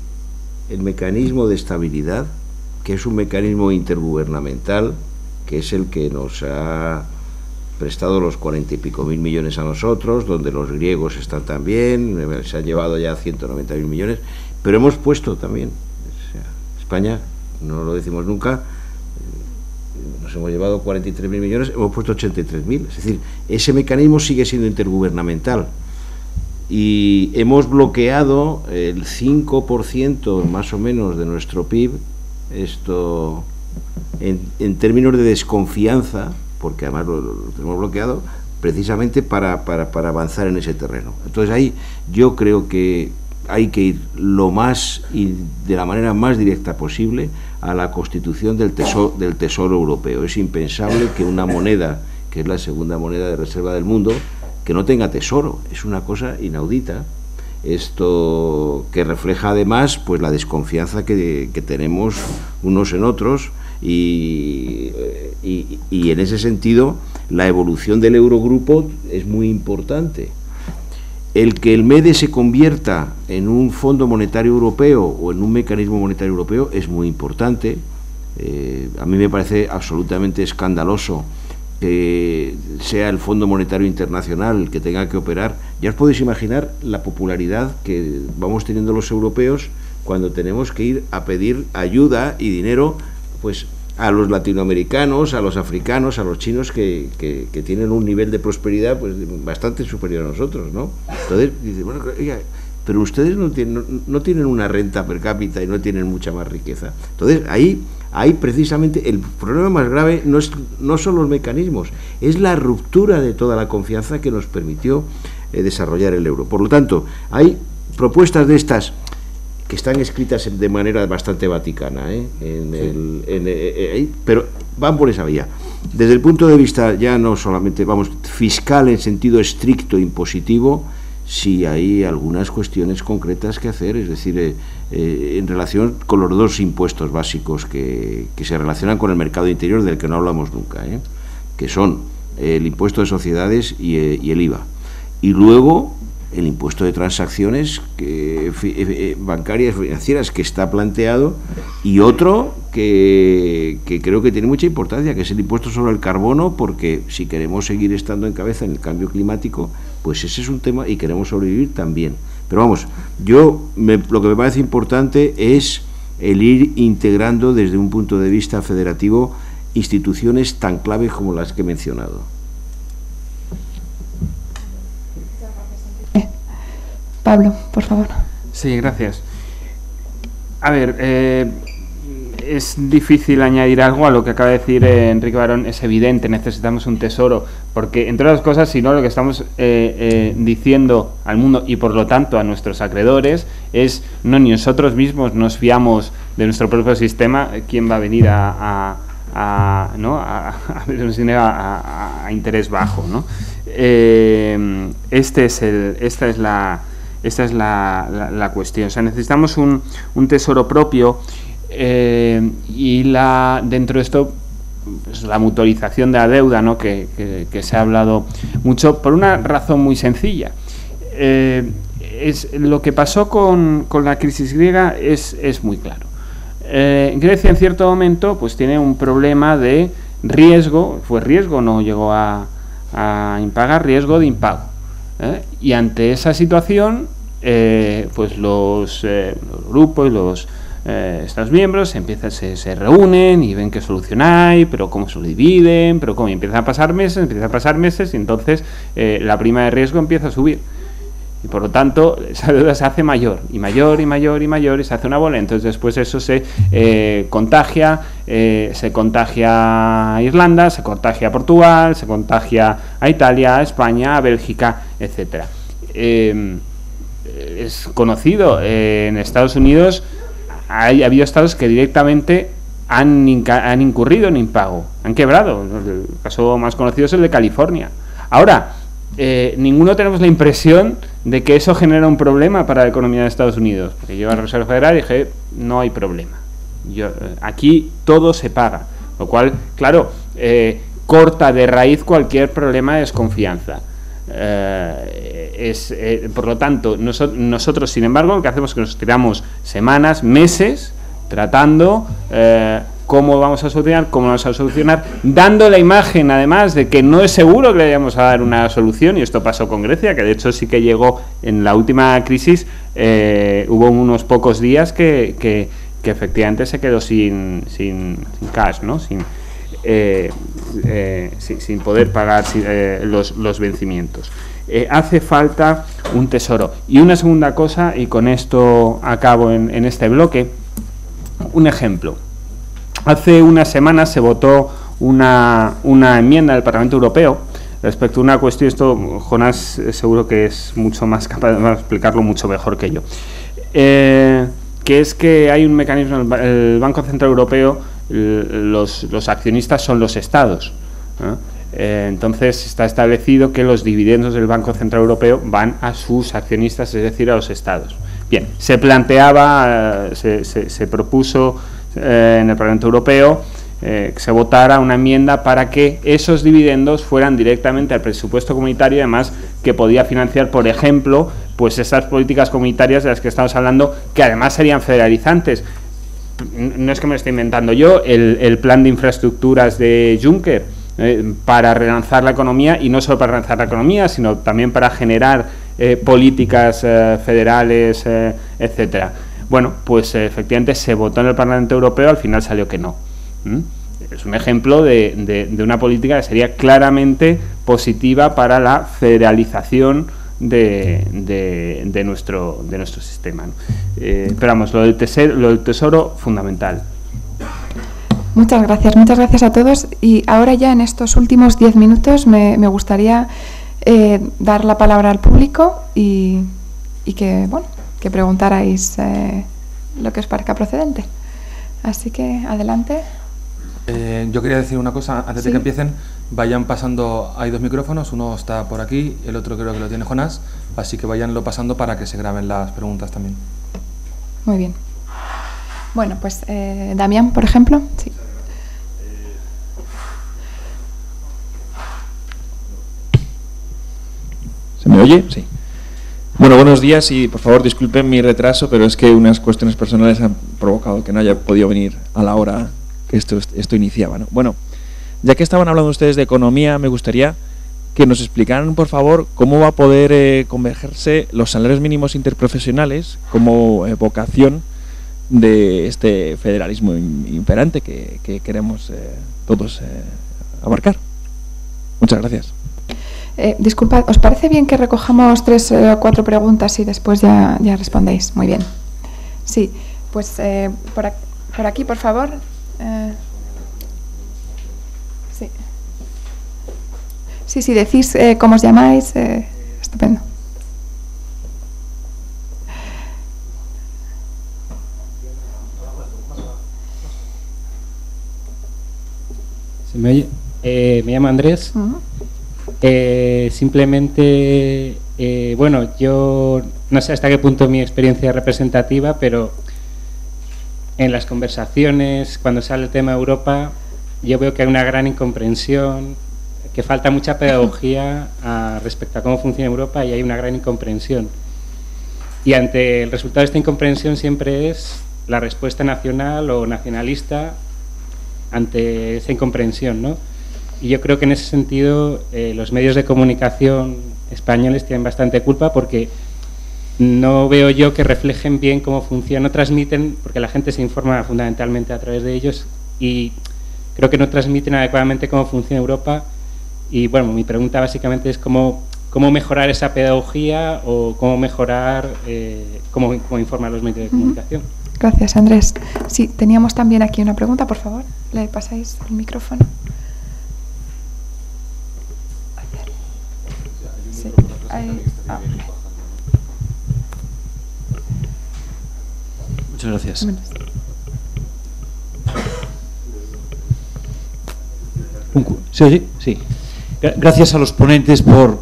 el mecanismo de estabilidad, que es un mecanismo intergubernamental, que es el que nos ha prestado los 40 y pico mil millones a nosotros, donde los griegos están también, se han llevado ya 190.000 millones, pero hemos puesto también, o sea, España, no lo decimos nunca, nos hemos llevado 43.000 millones, hemos puesto 83.000, es decir, ese mecanismo sigue siendo intergubernamental y hemos bloqueado el 5% más o menos de nuestro PIB, esto en términos de desconfianza, porque además lo tenemos bloqueado precisamente para avanzar en ese terreno. Entonces ahí yo creo que hay que ir lo más y de la manera más directa posible a la constitución del tesoro europeo. Es impensable que una moneda, que es la segunda moneda de reserva del mundo, que no tenga tesoro. Es una cosa inaudita. Esto que refleja además pues la desconfianza que tenemos unos en otros y en ese sentido la evolución del Eurogrupo es muy importante. El que el MEDE se convierta en un Fondo Monetario Europeo o en un mecanismo monetario europeo es muy importante. A mí me parece absolutamente escandaloso que sea el Fondo Monetario Internacional el que tenga que operar. Ya os podéis imaginar la popularidad que vamos teniendo los europeos cuando tenemos que ir a pedir ayuda y dinero pues a los latinoamericanos, a los africanos, a los chinos que tienen un nivel de prosperidad pues bastante superior a nosotros, ¿no? Entonces, dice, bueno, oiga, pero ustedes no tienen una renta per cápita y no tienen mucha más riqueza. Entonces, ahí precisamente el problema más grave no son los mecanismos, es la ruptura de toda la confianza que nos permitió desarrollar el euro. Por lo tanto, hay propuestas de estas que están escritas de manera bastante vaticana, pero van por esa vía. Desde el punto de vista ya no solamente, fiscal en sentido estricto, impositivo, sí hay algunas cuestiones concretas que hacer, es decir, en relación con los dos impuestos básicos que se relacionan con el mercado interior, del que no hablamos nunca, que son el impuesto de sociedades y el IVA. Y luego el impuesto de transacciones bancarias financieras que está planteado, y otro que creo que tiene mucha importancia, que es el impuesto sobre el carbono, porque si queremos seguir estando en cabeza en el cambio climático, pues ese es un tema, y queremos sobrevivir también. Pero vamos, lo que me parece importante es el ir integrando desde un punto de vista federativo instituciones tan claves como las que he mencionado. Pablo, por favor. Sí, gracias. A ver, es difícil añadir algo a lo que acaba de decir Enrique Barón. Es evidente, necesitamos un tesoro, porque entre otras cosas, si no, lo que estamos diciendo al mundo y por lo tanto a nuestros acreedores es ni nosotros mismos nos fiamos de nuestro propio sistema. ¿Quién va a venir a interés bajo, ¿no? Esta es la cuestión. O sea, necesitamos un tesoro propio, y dentro de esto pues, la mutualización de la deuda, ¿no? que se ha hablado mucho, por una razón muy sencilla. Es lo que pasó con la crisis griega es muy claro. Grecia en cierto momento pues tiene un problema de riesgo, no llegó a impagar, riesgo de impago. Y ante esa situación, pues los grupos y los Estados miembros se reúnen y ven qué solución hay, pero cómo se lo dividen, pero cómo empiezan a pasar meses, y entonces la prima de riesgo empieza a subir. Y por lo tanto, esa deuda se hace mayor, y se hace una bola. Entonces después eso se contagia a Irlanda, se contagia a Portugal, se contagia a Italia, a España, a Bélgica, etcétera. Es conocido, en Estados Unidos ha habido estados que directamente han incurrido en impago, han quebrado. El caso más conocido es el de California. Ahora, ninguno tenemos la impresión de que eso genera un problema para la economía de Estados Unidos, porque yo a la Reserva Federal dije, no hay problema. Aquí todo se paga, lo cual, claro, corta de raíz cualquier problema de desconfianza. Por lo tanto, nosotros, sin embargo, lo que hacemos es que nos tiramos semanas, meses, tratando cómo vamos a solucionar, cómo vamos a solucionar, dando la imagen además de que no es seguro que le vayamos a dar una solución, y esto pasó con Grecia, que de hecho sí que llegó en la última crisis, hubo unos pocos días que efectivamente se quedó sin cash, ¿no? Sin poder pagar los vencimientos. Hace falta un tesoro. Y una segunda cosa, y con esto acabo en este bloque, un ejemplo. Hace unas semanas se votó una enmienda del Parlamento Europeo respecto a una cuestión, esto Jonás seguro que es mucho más capaz de explicarlo mucho mejor que yo, que es que hay un mecanismo, el Banco Central Europeo, los accionistas son los estados, ¿no? Entonces está establecido que los dividendos del Banco Central Europeo van a sus accionistas, es decir, a los estados. Bien, se planteaba, se propuso en el Parlamento Europeo que se votara una enmienda para que esos dividendos fueran directamente al presupuesto comunitario, y además que podía financiar, por ejemplo, pues esas políticas comunitarias de las que estamos hablando, que además serían federalizantes. No es que me lo esté inventando yo, el plan de infraestructuras de Juncker, para relanzar la economía, y no solo para relanzar la economía, sino también para generar políticas federales, etcétera. Bueno, pues efectivamente se votó en el Parlamento Europeo, al final salió que no. Es un ejemplo de una política que sería claramente positiva para la federalización de nuestro sistema, ¿no? Pero vamos, lo del tesoro, fundamental. Muchas gracias a todos. Y ahora ya en estos últimos 10 minutos me gustaría dar la palabra al público y que preguntarais lo que os parezca procedente. Así que adelante. Yo quería decir una cosa antes de que empiecen. Vayan pasando, hay 2 micrófonos, uno está por aquí, el otro creo que lo tiene Jonás, así que vayanlo pasando para que se graben las preguntas también. Muy bien. Bueno, pues Damián, por ejemplo. Sí. ¿Se me oye? Sí. Bueno, buenos días y por favor disculpen mi retraso, pero es que unas cuestiones personales han provocado que no haya podido venir a la hora que esto iniciaba, ¿no? Bueno, ya que estaban hablando ustedes de economía, me gustaría que nos explicaran, por favor, cómo va a poder convergerse los salarios mínimos interprofesionales como vocación de este federalismo imperante que queremos todos abarcar. Muchas gracias. Disculpad, ¿os parece bien que recojamos 3 o 4 preguntas y después ya respondéis? Muy bien. Sí, pues por aquí, por favor. Sí. Si decís cómo os llamáis, estupendo. ¿Se me oye? Me llamo Andrés. Simplemente, bueno, yo no sé hasta qué punto mi experiencia es representativa, pero en las conversaciones, cuando sale el tema de Europa, yo veo que hay una gran incomprensión, que falta mucha pedagogía respecto a cómo funciona Europa, y hay una gran incomprensión. Y ante el resultado de esta incomprensión siempre es la respuesta nacional o nacionalista ante esa incomprensión, ¿no? Y yo creo que en ese sentido los medios de comunicación españoles tienen bastante culpa, porque no veo yo que reflejen bien cómo funciona, no transmiten, porque la gente se informa fundamentalmente a través de ellos, y creo que no transmiten adecuadamente cómo funciona Europa. Y bueno, mi pregunta básicamente es cómo mejorar esa pedagogía, o cómo mejorar cómo informar los medios de comunicación. Gracias, Andrés. Sí, teníamos también aquí una pregunta, por favor. ¿Le pasáis el micrófono? Sí. Muchas gracias. ¿Se oye? Sí. Gracias a los ponentes por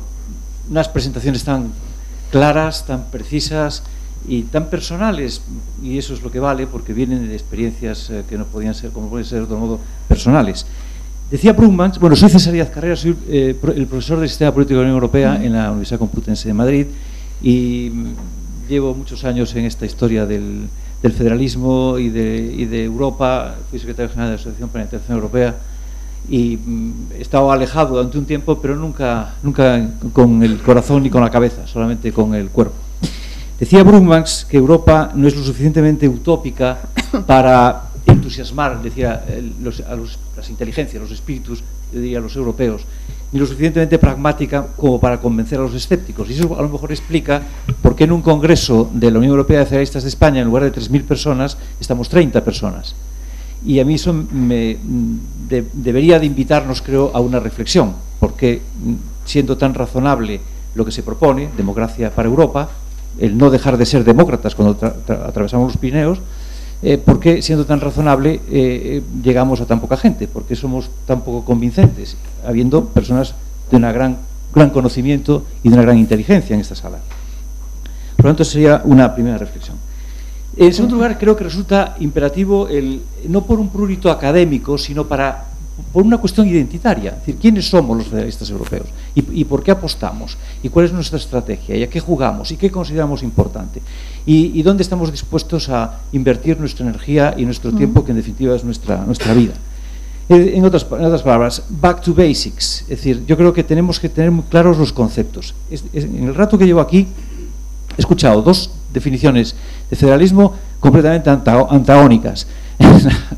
unas presentaciones tan claras, tan precisas y tan personales, y eso es lo que vale, porque vienen de experiencias que no podían ser, como pueden ser de otro modo, personales. Decía Brugmans, bueno, soy César Díaz Carrera, soy el profesor del Sistema Político de la Unión Europea en la Universidad Complutense de Madrid, y llevo muchos años en esta historia del del federalismo y de Europa. Fui secretario general de la Asociación para la Integración Europea y he estado alejado durante un tiempo, pero nunca con el corazón ni con la cabeza, solamente con el cuerpo. Decía Brugmans que Europa no es lo suficientemente utópica para entusiasmar, decía, las inteligencias, los espíritus, yo diría, los europeos, ni lo suficientemente pragmática como para convencer a los escépticos. Y eso a lo mejor explica por qué en un congreso de la Unión Europea de Federalistas de España, en lugar de 3.000 personas, estamos 30 personas. Y a mí eso debería de invitarnos, creo, a una reflexión, porque siendo tan razonable lo que se propone, democracia para Europa, el no dejar de ser demócratas cuando atravesamos los Pirineos, ¿por qué siendo tan razonable llegamos a tan poca gente? ¿Por qué somos tan poco convincentes, habiendo personas de un gran conocimiento y de una gran inteligencia en esta sala? Por lo tanto, sería una primera reflexión. En segundo lugar, creo que resulta imperativo, no por un prurito académico, sino por una cuestión identitaria. Es decir, ¿quiénes somos los federalistas europeos? ¿Y por qué apostamos? ¿Y cuál es nuestra estrategia? ¿Y a qué jugamos? ¿Y qué consideramos importante? ¿Y dónde estamos dispuestos a invertir nuestra energía y nuestro tiempo, que en definitiva es nuestra vida? En otras palabras, back to basics. Es decir, yo creo que tenemos que tener muy claros los conceptos. En el rato que llevo aquí, he escuchado dos definiciones de federalismo completamente antagónicas.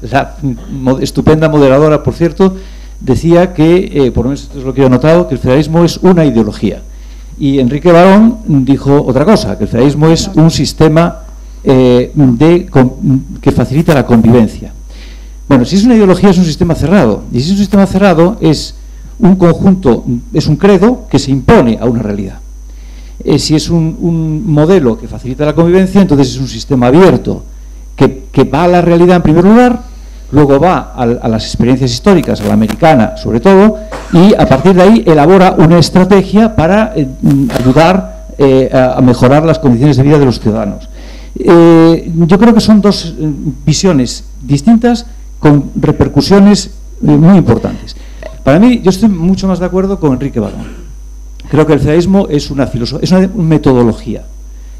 La estupenda moderadora, por cierto, decía que, por lo menos esto es lo que yo he notado, que el federalismo es una ideología. Y Enrique Barón dijo otra cosa, que el federalismo es un sistema que facilita la convivencia. Bueno, si es una ideología es un sistema cerrado. Y si es un sistema cerrado es un conjunto, es un credo que se impone a una realidad. Si es un modelo que facilita la convivencia, entonces es un sistema abierto, que va a la realidad en primer lugar, luego va a las experiencias históricas, a la americana sobre todo, y a partir de ahí elabora una estrategia para ayudar a mejorar las condiciones de vida de los ciudadanos. Yo creo que son dos visiones distintas con repercusiones muy importantes. Para mí, yo estoy mucho más de acuerdo con Enrique Barón. Creo que el federalismo es una metodología.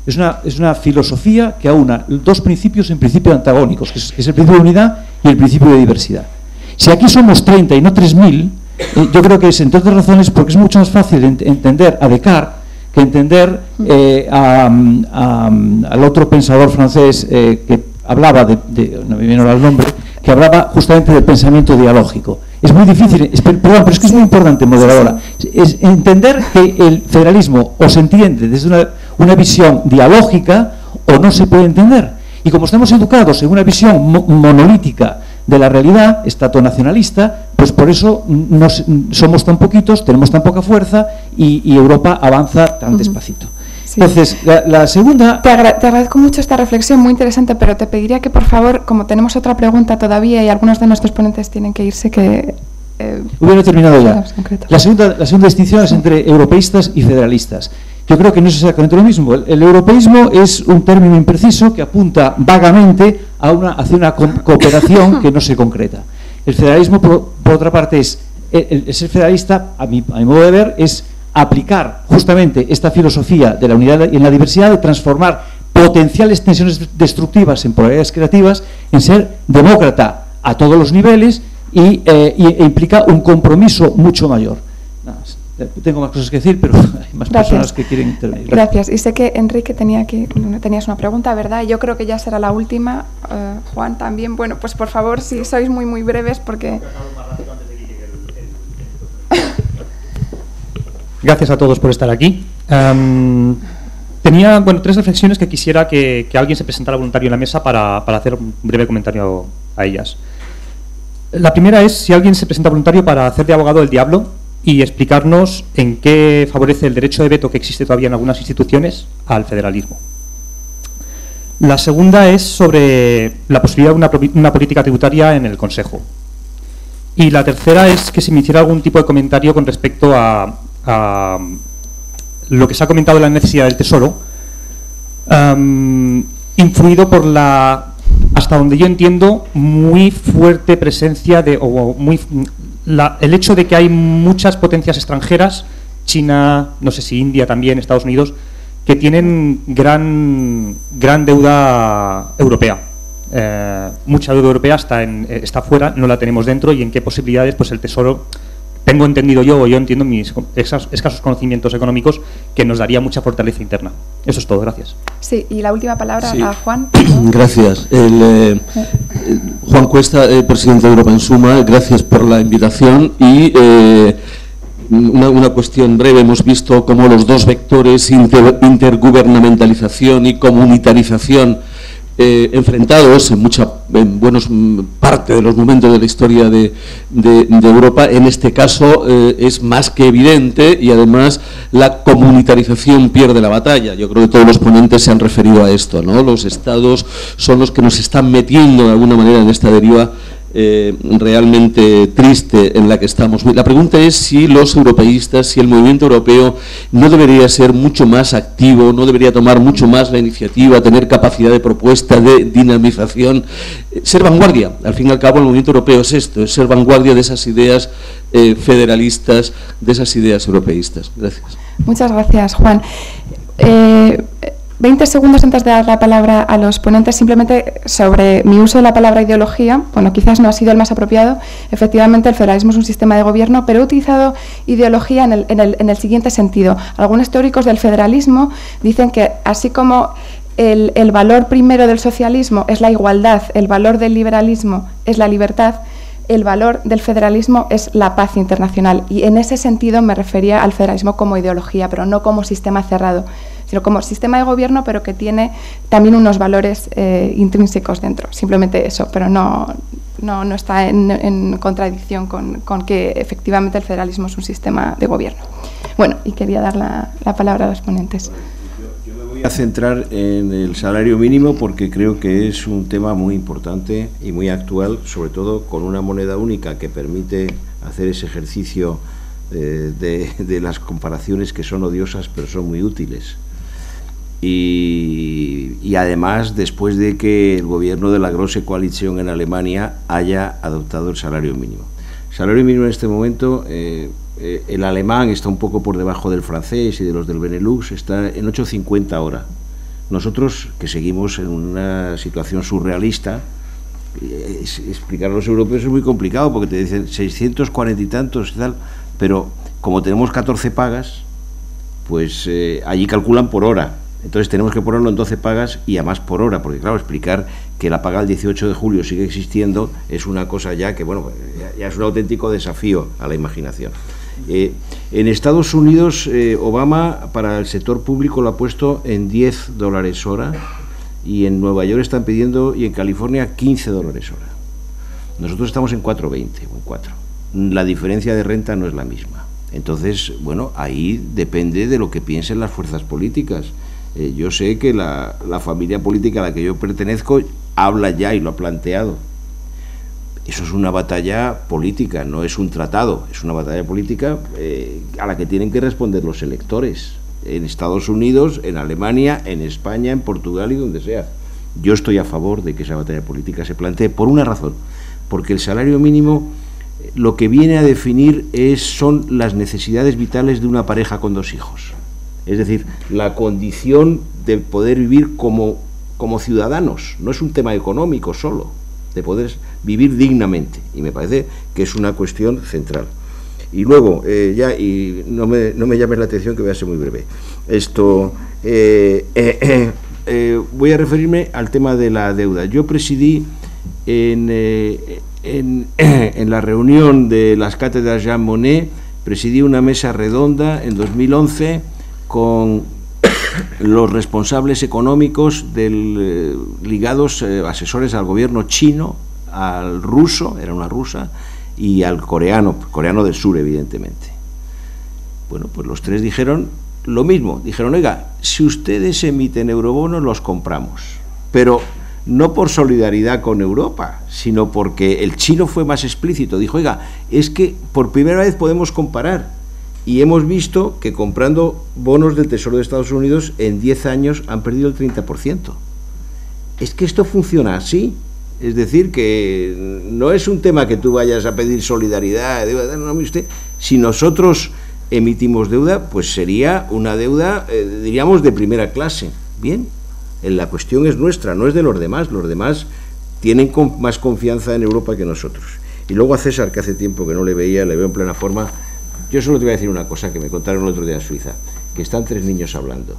Es una filosofía que aúna dos principios en principio antagónicos, que es el principio de unidad y el principio de diversidad. Si aquí somos 30 y no 3.000, yo creo que es, entre otras razones, porque es mucho más fácil entender a Descartes que entender al otro pensador francés que hablaba no me viene ahora el nombre, que hablaba justamente del pensamiento dialógico. Es muy difícil, pero es que es muy importante, moderadora, es entender que el federalismo o se entiende desde una visión dialógica o no se puede entender. Y como estamos educados en una visión monolítica de la realidad, estato-nacionalista, pues por eso somos tan poquitos, tenemos tan poca fuerza y Europa avanza tan despacito. Sí. Entonces, la segunda... Te agradezco mucho esta reflexión, muy interesante, pero te pediría que, por favor, como tenemos otra pregunta todavía y algunos de nuestros ponentes tienen que irse, que... Hubiera terminado ya. La segunda distinción es entre europeístas y federalistas. Yo creo que no es exactamente lo mismo. El europeísmo es un término impreciso que apunta vagamente hacia una cooperación que no se concreta. El federalismo, por otra parte, el ser federalista, a mi modo de ver, es aplicar justamente esta filosofía de la unidad y en la diversidad, de transformar potenciales tensiones destructivas en polaridades creativas, en ser demócrata a todos los niveles e implica un compromiso mucho mayor. Nada más. Tengo más cosas que decir, pero hay más personas que quieren intervenir. Gracias. Y sé que Enrique tenías una pregunta, ¿verdad? Yo creo que ya será la última. Juan también. Bueno, pues por favor, si sois muy, muy breves, porque... Gracias a todos por estar aquí. Tenía tres reflexiones que quisiera que alguien se presentara voluntario en la mesa para hacer un breve comentario a ellas. La primera es si alguien se presenta voluntario para hacer de abogado del diablo y explicarnos en qué favorece el derecho de veto que existe todavía en algunas instituciones al federalismo. La segunda es sobre la posibilidad de una política tributaria en el Consejo. Y la tercera es que se me hiciera algún tipo de comentario con respecto a lo que se ha comentado de la necesidad del Tesoro, influido por la, hasta donde yo entiendo, muy fuerte presencia el hecho de que hay muchas potencias extranjeras, China, no sé si India también, Estados Unidos, que tienen gran deuda europea. Mucha deuda europea está fuera, no la tenemos dentro, y en qué posibilidades pues el Tesoro, tengo entendido yo entiendo mis escasos conocimientos económicos, que nos daría mucha fortaleza interna. Eso es todo, gracias. Sí, y la última palabra a Juan. Gracias. Juan Cuesta, presidente de Europa en Suma, gracias por la invitación. Y una cuestión breve: hemos visto cómo los dos vectores, intergubernamentalización y comunitarización, enfrentados en buenos parte de los momentos de la historia de Europa. En este caso es más que evidente, y además la comunitarización pierde la batalla. Yo creo que todos los ponentes se han referido a esto, ¿no? Los estados son los que nos están metiendo de alguna manera en esta deriva realmente triste en la que estamos. La pregunta es si los europeístas, si el movimiento europeo no debería ser mucho más activo, no debería tomar mucho más la iniciativa, tener capacidad de propuesta, de dinamización, ser vanguardia. Al fin y al cabo el movimiento europeo es esto, es ser vanguardia de esas ideas federalistas, de esas ideas europeístas. Gracias. Muchas gracias, Juan. 20 segundos antes de dar la palabra a los ponentes, simplemente sobre mi uso de la palabra ideología. Bueno, quizás no ha sido el más apropiado. Efectivamente, el federalismo es un sistema de gobierno, pero he utilizado ideología en el siguiente sentido. Algunos teóricos del federalismo dicen que, así como el valor primero del socialismo es la igualdad, el valor del liberalismo es la libertad, el valor del federalismo es la paz internacional. Y en ese sentido me refería al federalismo como ideología, pero no como sistema cerrado, sino como sistema de gobierno, pero que tiene también unos valores intrínsecos dentro. Simplemente eso, pero no está en contradicción con que efectivamente el federalismo es un sistema de gobierno. Bueno, y quería dar la palabra a los ponentes. Yo me voy a centrar en el salario mínimo porque creo que es un tema muy importante y muy actual, sobre todo con una moneda única que permite hacer ese ejercicio de las comparaciones que son odiosas pero son muy útiles. Y además, después de que el gobierno de la Große Koalition en Alemania haya adoptado el salario mínimo. El salario mínimo en este momento, el alemán está un poco por debajo del francés y de los del Benelux, está en 8,50 ahora. Nosotros, que seguimos en una situación surrealista, explicar a los europeos es muy complicado porque te dicen 640 y tantos y tal, pero como tenemos 14 pagas, pues allí calculan por hora. Entonces tenemos que ponerlo en 12 pagas y a más por hora, porque claro, explicar que la paga del 18 de julio sigue existiendo es una cosa ya que, bueno, ya es un auténtico desafío a la imaginación. En Estados Unidos, Obama para el sector público lo ha puesto en $10 hora, y en Nueva York están pidiendo, y en California, $15 hora. Nosotros estamos en 4,20 o en 4. La diferencia de renta no es la misma. Entonces, bueno, ahí depende de lo que piensen las fuerzas políticas. Yo sé que la familia política a la que yo pertenezco habla ya y lo ha planteado. Eso es una batalla política, no es un tratado, es una batalla política a la que tienen que responder los electores, en Estados Unidos, en Alemania, en España, en Portugal y donde sea. Yo estoy a favor de que esa batalla política se plantee por una razón, porque el salario mínimo lo que viene a definir son las necesidades vitales de una pareja con 2 hijos. Es decir, la condición de poder vivir como ciudadanos, no es un tema económico solo, de poder vivir dignamente, y me parece que es una cuestión central. Y luego, no me llames la atención, que voy a ser muy breve. Voy a referirme al tema de la deuda. Yo presidí en la reunión de las cátedras Jean Monnet, presidí una mesa redonda en 2011 con los responsables económicos ligados, asesores al gobierno chino, al ruso, era una rusa, y al coreano del sur, evidentemente. Bueno, pues los tres dijeron lo mismo, dijeron, oiga, si ustedes emiten eurobonos, los compramos, pero no por solidaridad con Europa, sino porque el chino fue más explícito, dijo, oiga, es que por primera vez podemos comparar, y hemos visto que comprando bonos del Tesoro de Estados Unidos en 10 años han perdido el 30%. Es que esto funciona así. Es decir, que no es un tema que tú vayas a pedir solidaridad, no, usted, si nosotros emitimos deuda, pues sería una deuda, diríamos, de primera clase. Bien, la cuestión es nuestra, no es de los demás. Los demás tienen más confianza en Europa que nosotros. Y luego a César, que hace tiempo que no le veía, le veo en plena forma. Yo solo te voy a decir una cosa que me contaron el otro día en Suiza, que están 3 niños hablando,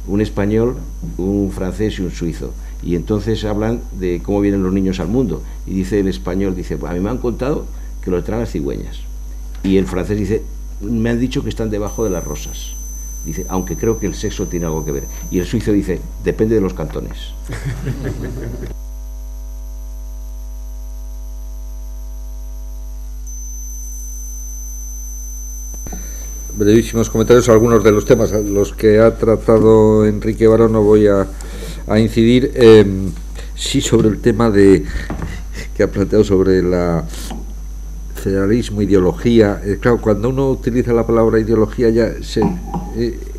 un español, un francés y un suizo, y entonces hablan de cómo vienen los niños al mundo, y dice el español, dice, pues a mí me han contado que los traen las cigüeñas, y el francés dice, me han dicho que están debajo de las rosas, dice, aunque creo que el sexo tiene algo que ver, y el suizo dice, depende de los cantones. Brevísimos comentarios, algunos de los temas a los que ha tratado Enrique Baró no voy a incidir. Sí, sobre el tema que ha planteado sobre la federalismo, ideología. Claro, cuando uno utiliza la palabra ideología ya se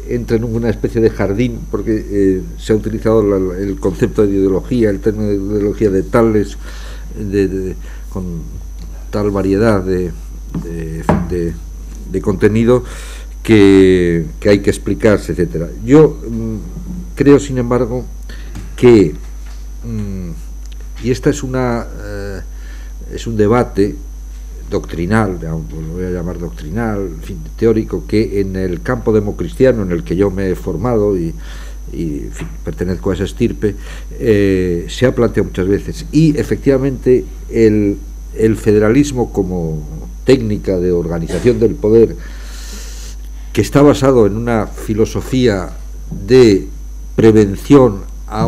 entra en una especie de jardín, porque se ha utilizado el concepto de ideología, el término de ideología de tales, con tal variedad de contenido que hay que explicarse, etcétera. Yo creo, sin embargo, que y esta es un debate doctrinal, lo voy a llamar doctrinal, en fin, teórico, que en el campo democristiano en el que yo me he formado y en fin, pertenezco a esa estirpe, se ha planteado muchas veces, y efectivamente el federalismo como técnica de organización del poder, que está basado en una filosofía de prevención a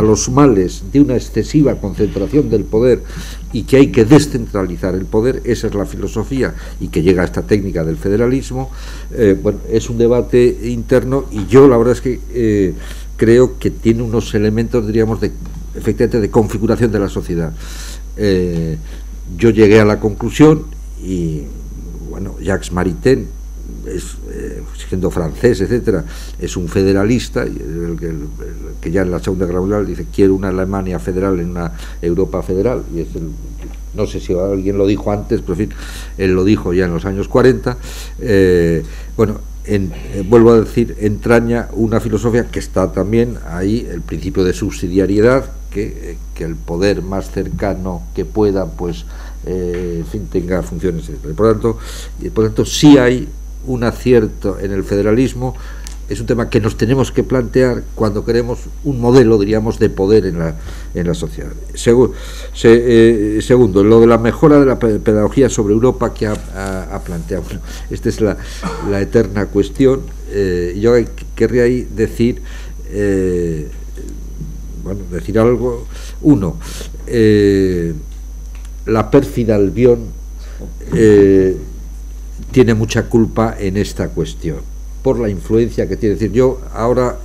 los males de una excesiva concentración del poder, y que hay que descentralizar el poder, esa es la filosofía, y que llega a esta técnica del federalismo. Bueno, es un debate interno, y yo la verdad es que creo que tiene unos elementos, diríamos, efectivamente de configuración de la sociedad. Yo llegué a la conclusión, y bueno, Jacques Maritain, siendo francés, etcétera, es un federalista, el que ya en la Segunda Guerra Mundial dice, quiero una Alemania federal en una Europa federal, y no sé si alguien lo dijo antes, pero en fin, él lo dijo ya en los años 40. Bueno, vuelvo a decir, entraña una filosofía que está también ahí, el principio de subsidiariedad, que el poder más cercano que pueda, pues, en fin, tenga funciones. Por tanto, sí hay un acierto en el federalismo. Es un tema que nos tenemos que plantear cuando queremos un modelo, diríamos, de poder en la sociedad. Segundo, lo de la mejora de la pedagogía sobre Europa que ha planteado. Bueno, esta es la eterna cuestión. Yo querría ahí decir, decir algo. Uno, la pérfida Albión tiene mucha culpa en esta cuestión, por la influencia que tiene. Es decir, yo ahora,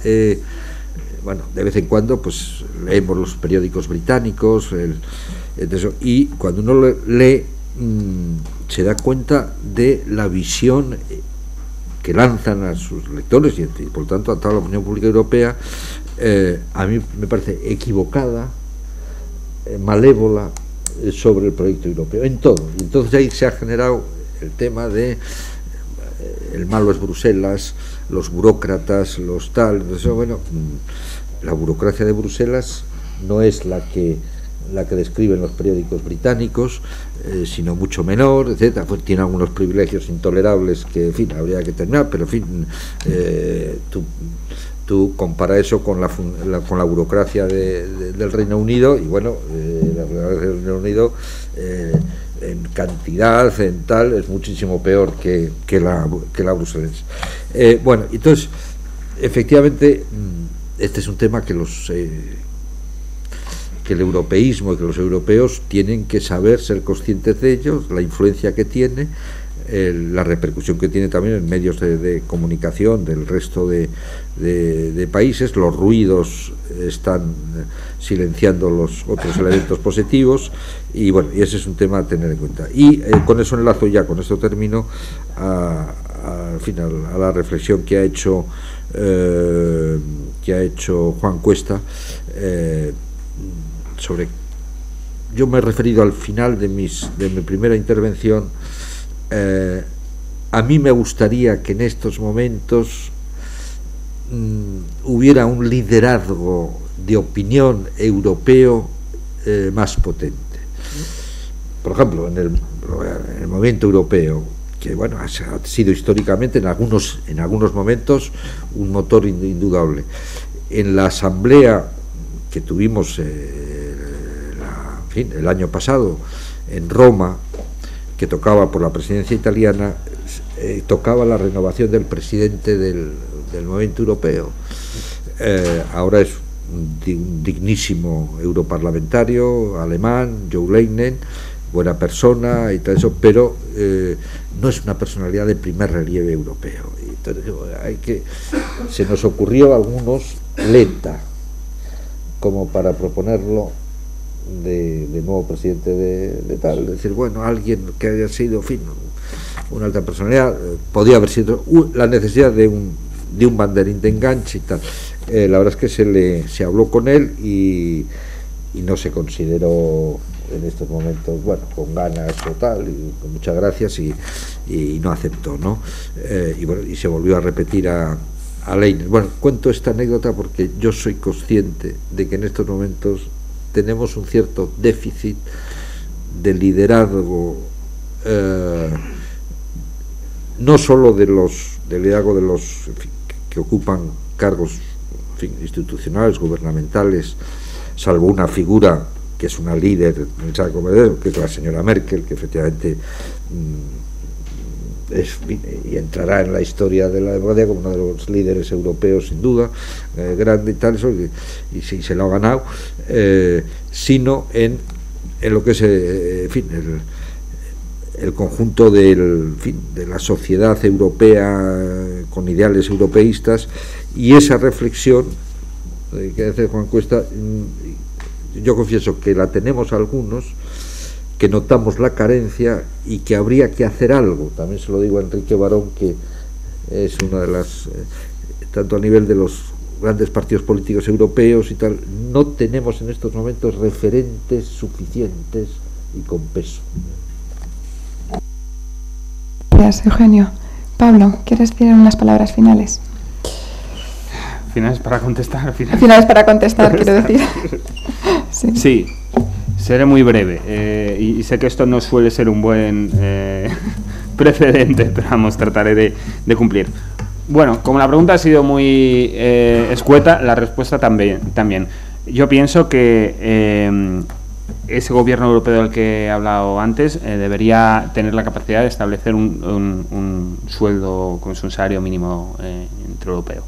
bueno, de vez en cuando, pues leemos los periódicos británicos, y cuando uno lee, se da cuenta de la visión que lanzan a sus lectores y por lo tanto a toda la opinión pública europea. A mí me parece equivocada, malévola, sobre el proyecto europeo, en todo. Y entonces ahí se ha generado el tema de el malo es Bruselas, los burócratas, los tal. Eso, bueno, la burocracia de Bruselas no es la que describen los periódicos británicos, sino mucho menor, etcétera. Pues tiene algunos privilegios intolerables que, en fin, habría que terminar, pero en fin, tú compara eso con la burocracia del Reino Unido, y bueno, la burocracia del Reino Unido en cantidad, en tal, es muchísimo peor que la bruselense. Bueno, entonces, efectivamente, este es un tema que el europeísmo y que los europeos tienen que saber, ser conscientes de ellos, la influencia que tiene, la repercusión que tiene también en medios de comunicación del resto de países. Los ruidos están silenciando los otros elementos positivos, y bueno, y ese es un tema a tener en cuenta. Y con eso enlazo ya, con esto termino, al final a la reflexión que ha hecho Juan Cuesta sobre. Yo me he referido al final de mi primera intervención a mí me gustaría que en estos momentos hubiera un liderazgo de opinión europeo más potente. Por ejemplo, en el movimiento europeo, que bueno, ha sido históricamente en algunos momentos un motor indudable. En la asamblea que tuvimos el año pasado en Roma, que tocaba por la presidencia italiana, tocaba la renovación del presidente del movimiento europeo. Ahora es un dignísimo europarlamentario alemán, Joe Leinen, buena persona y todo eso, pero no es una personalidad de primer relieve europeo. Entonces, se nos ocurrió a algunos lenta como para proponerlo de nuevo presidente de tal, es decir, bueno, alguien que haya sido, en fin, una alta personalidad, podía haber sido la necesidad de un banderín de enganche y tal. La verdad es que se habló con él y no se consideró en estos momentos, bueno, con ganas o tal, y con muchas gracias, y no aceptó, ¿no? Y se volvió a repetir a Leinen. Bueno, cuento esta anécdota porque yo soy consciente de que en estos momentos tenemos un cierto déficit de liderazgo, no solo del liderazgo de los que ocupan cargos, en fin, institucionales, gubernamentales, salvo una figura que es una líder en el saco medero, que es la señora Merkel, que efectivamente y entrará en la historia de la democracia como uno de los líderes europeos sin duda, grande y tal, eso, y sí, se lo ha ganado, sino en lo que es en fin, el conjunto de la sociedad europea con ideales europeístas, y esa reflexión que hace Juan Cuesta, yo confieso que la tenemos algunos, que notamos la carencia y que habría que hacer algo. También se lo digo a Enrique Barón, que es una de las, tanto a nivel de los grandes partidos políticos europeos y tal, no tenemos en estos momentos referentes suficientes y con peso. Gracias, Eugenio. Pablo, ¿quieres decir unas palabras finales? Finales para contestar. Finales para contestar, quiero decir. Sí, seré muy breve. Y sé que esto no suele ser un buen precedente, pero vamos, trataré de cumplir. Bueno, como la pregunta ha sido muy escueta, la respuesta también. Yo pienso que ese gobierno europeo del que he hablado antes debería tener la capacidad de establecer un sueldo, como es un salario mínimo intraeuropeo.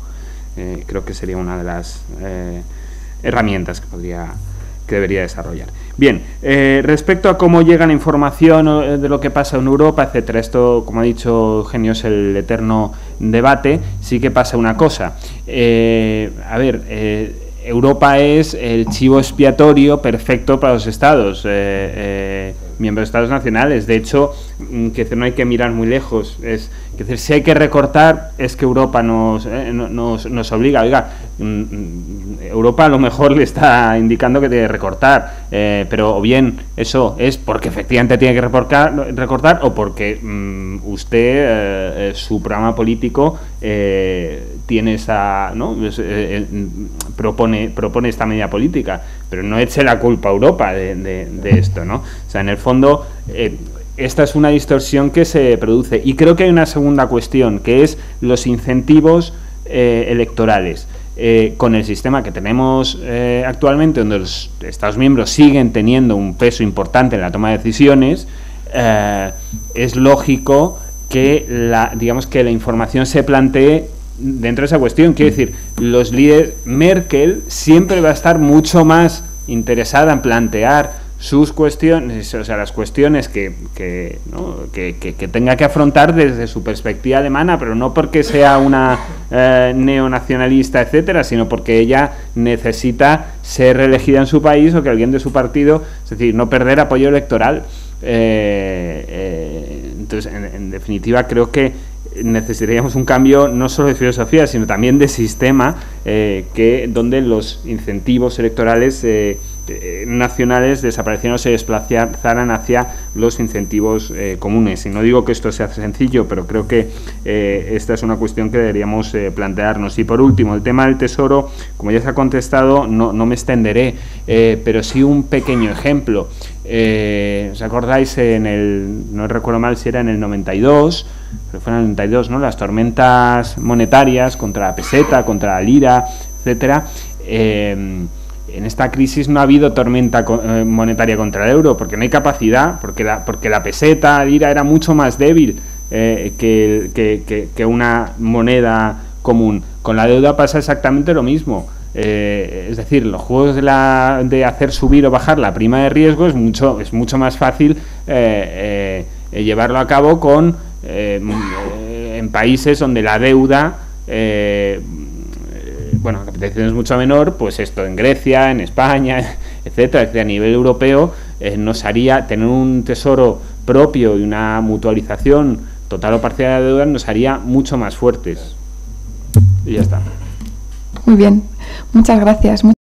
Creo que sería una de las herramientas que debería desarrollar. Bien, respecto a cómo llega la información de lo que pasa en Europa, etcétera, esto, como ha dicho Eugenio, es el eterno debate. Sí que pasa una cosa. Europa es el chivo expiatorio perfecto para los estados, miembros de estados nacionales. De hecho, que no hay que mirar muy lejos. Si hay que recortar, es que Europa nos obliga. Oiga, Europa a lo mejor le está indicando que tiene que recortar, pero o bien eso es porque efectivamente tiene que recortar o porque usted, su programa político, tiene esa, ¿no? propone esta medida política, pero no eche la culpa a Europa de esto, ¿no? O sea, en el fondo, esta es una distorsión que se produce. Y creo que hay una segunda cuestión, que es los incentivos electorales. Con el sistema que tenemos actualmente, donde los Estados miembros siguen teniendo un peso importante en la toma de decisiones, es lógico que la información se plantee dentro de esa cuestión. Quiero decir, los líderes, Merkel siempre va a estar mucho más interesada en plantear sus cuestiones, o sea, las cuestiones que tenga que afrontar desde su perspectiva alemana, pero no porque sea una neonacionalista, etcétera, sino porque ella necesita ser reelegida en su país o que alguien de su partido, es decir, no perder apoyo electoral. Entonces, en definitiva, creo que necesitaríamos un cambio no solo de filosofía, sino también de sistema, donde los incentivos electorales nacionales desaparecieran o se desplazaran hacia los incentivos comunes. Y no digo que esto sea sencillo, pero creo que esta es una cuestión que deberíamos plantearnos. Y por último, el tema del Tesoro, como ya se ha contestado, no me extenderé, pero sí un pequeño ejemplo. ¿Os acordáis? No recuerdo mal si era en el 92, pero fue en el 92, ¿no? Las tormentas monetarias contra la peseta, contra la lira, etcétera. En esta crisis no ha habido tormenta monetaria contra el euro, porque no hay capacidad, porque la peseta, la lira, era mucho más débil que una moneda común. Con la deuda pasa exactamente lo mismo. Es decir, los juegos de hacer subir o bajar la prima de riesgo es mucho más fácil llevarlo a cabo en países donde la deuda la capitalización es mucho menor, pues esto en Grecia, en España, etcétera. A nivel europeo nos haría tener un tesoro propio y una mutualización total o parcial de la deuda, nos haría mucho más fuertes. Y ya está. Muy bien, muchas gracias.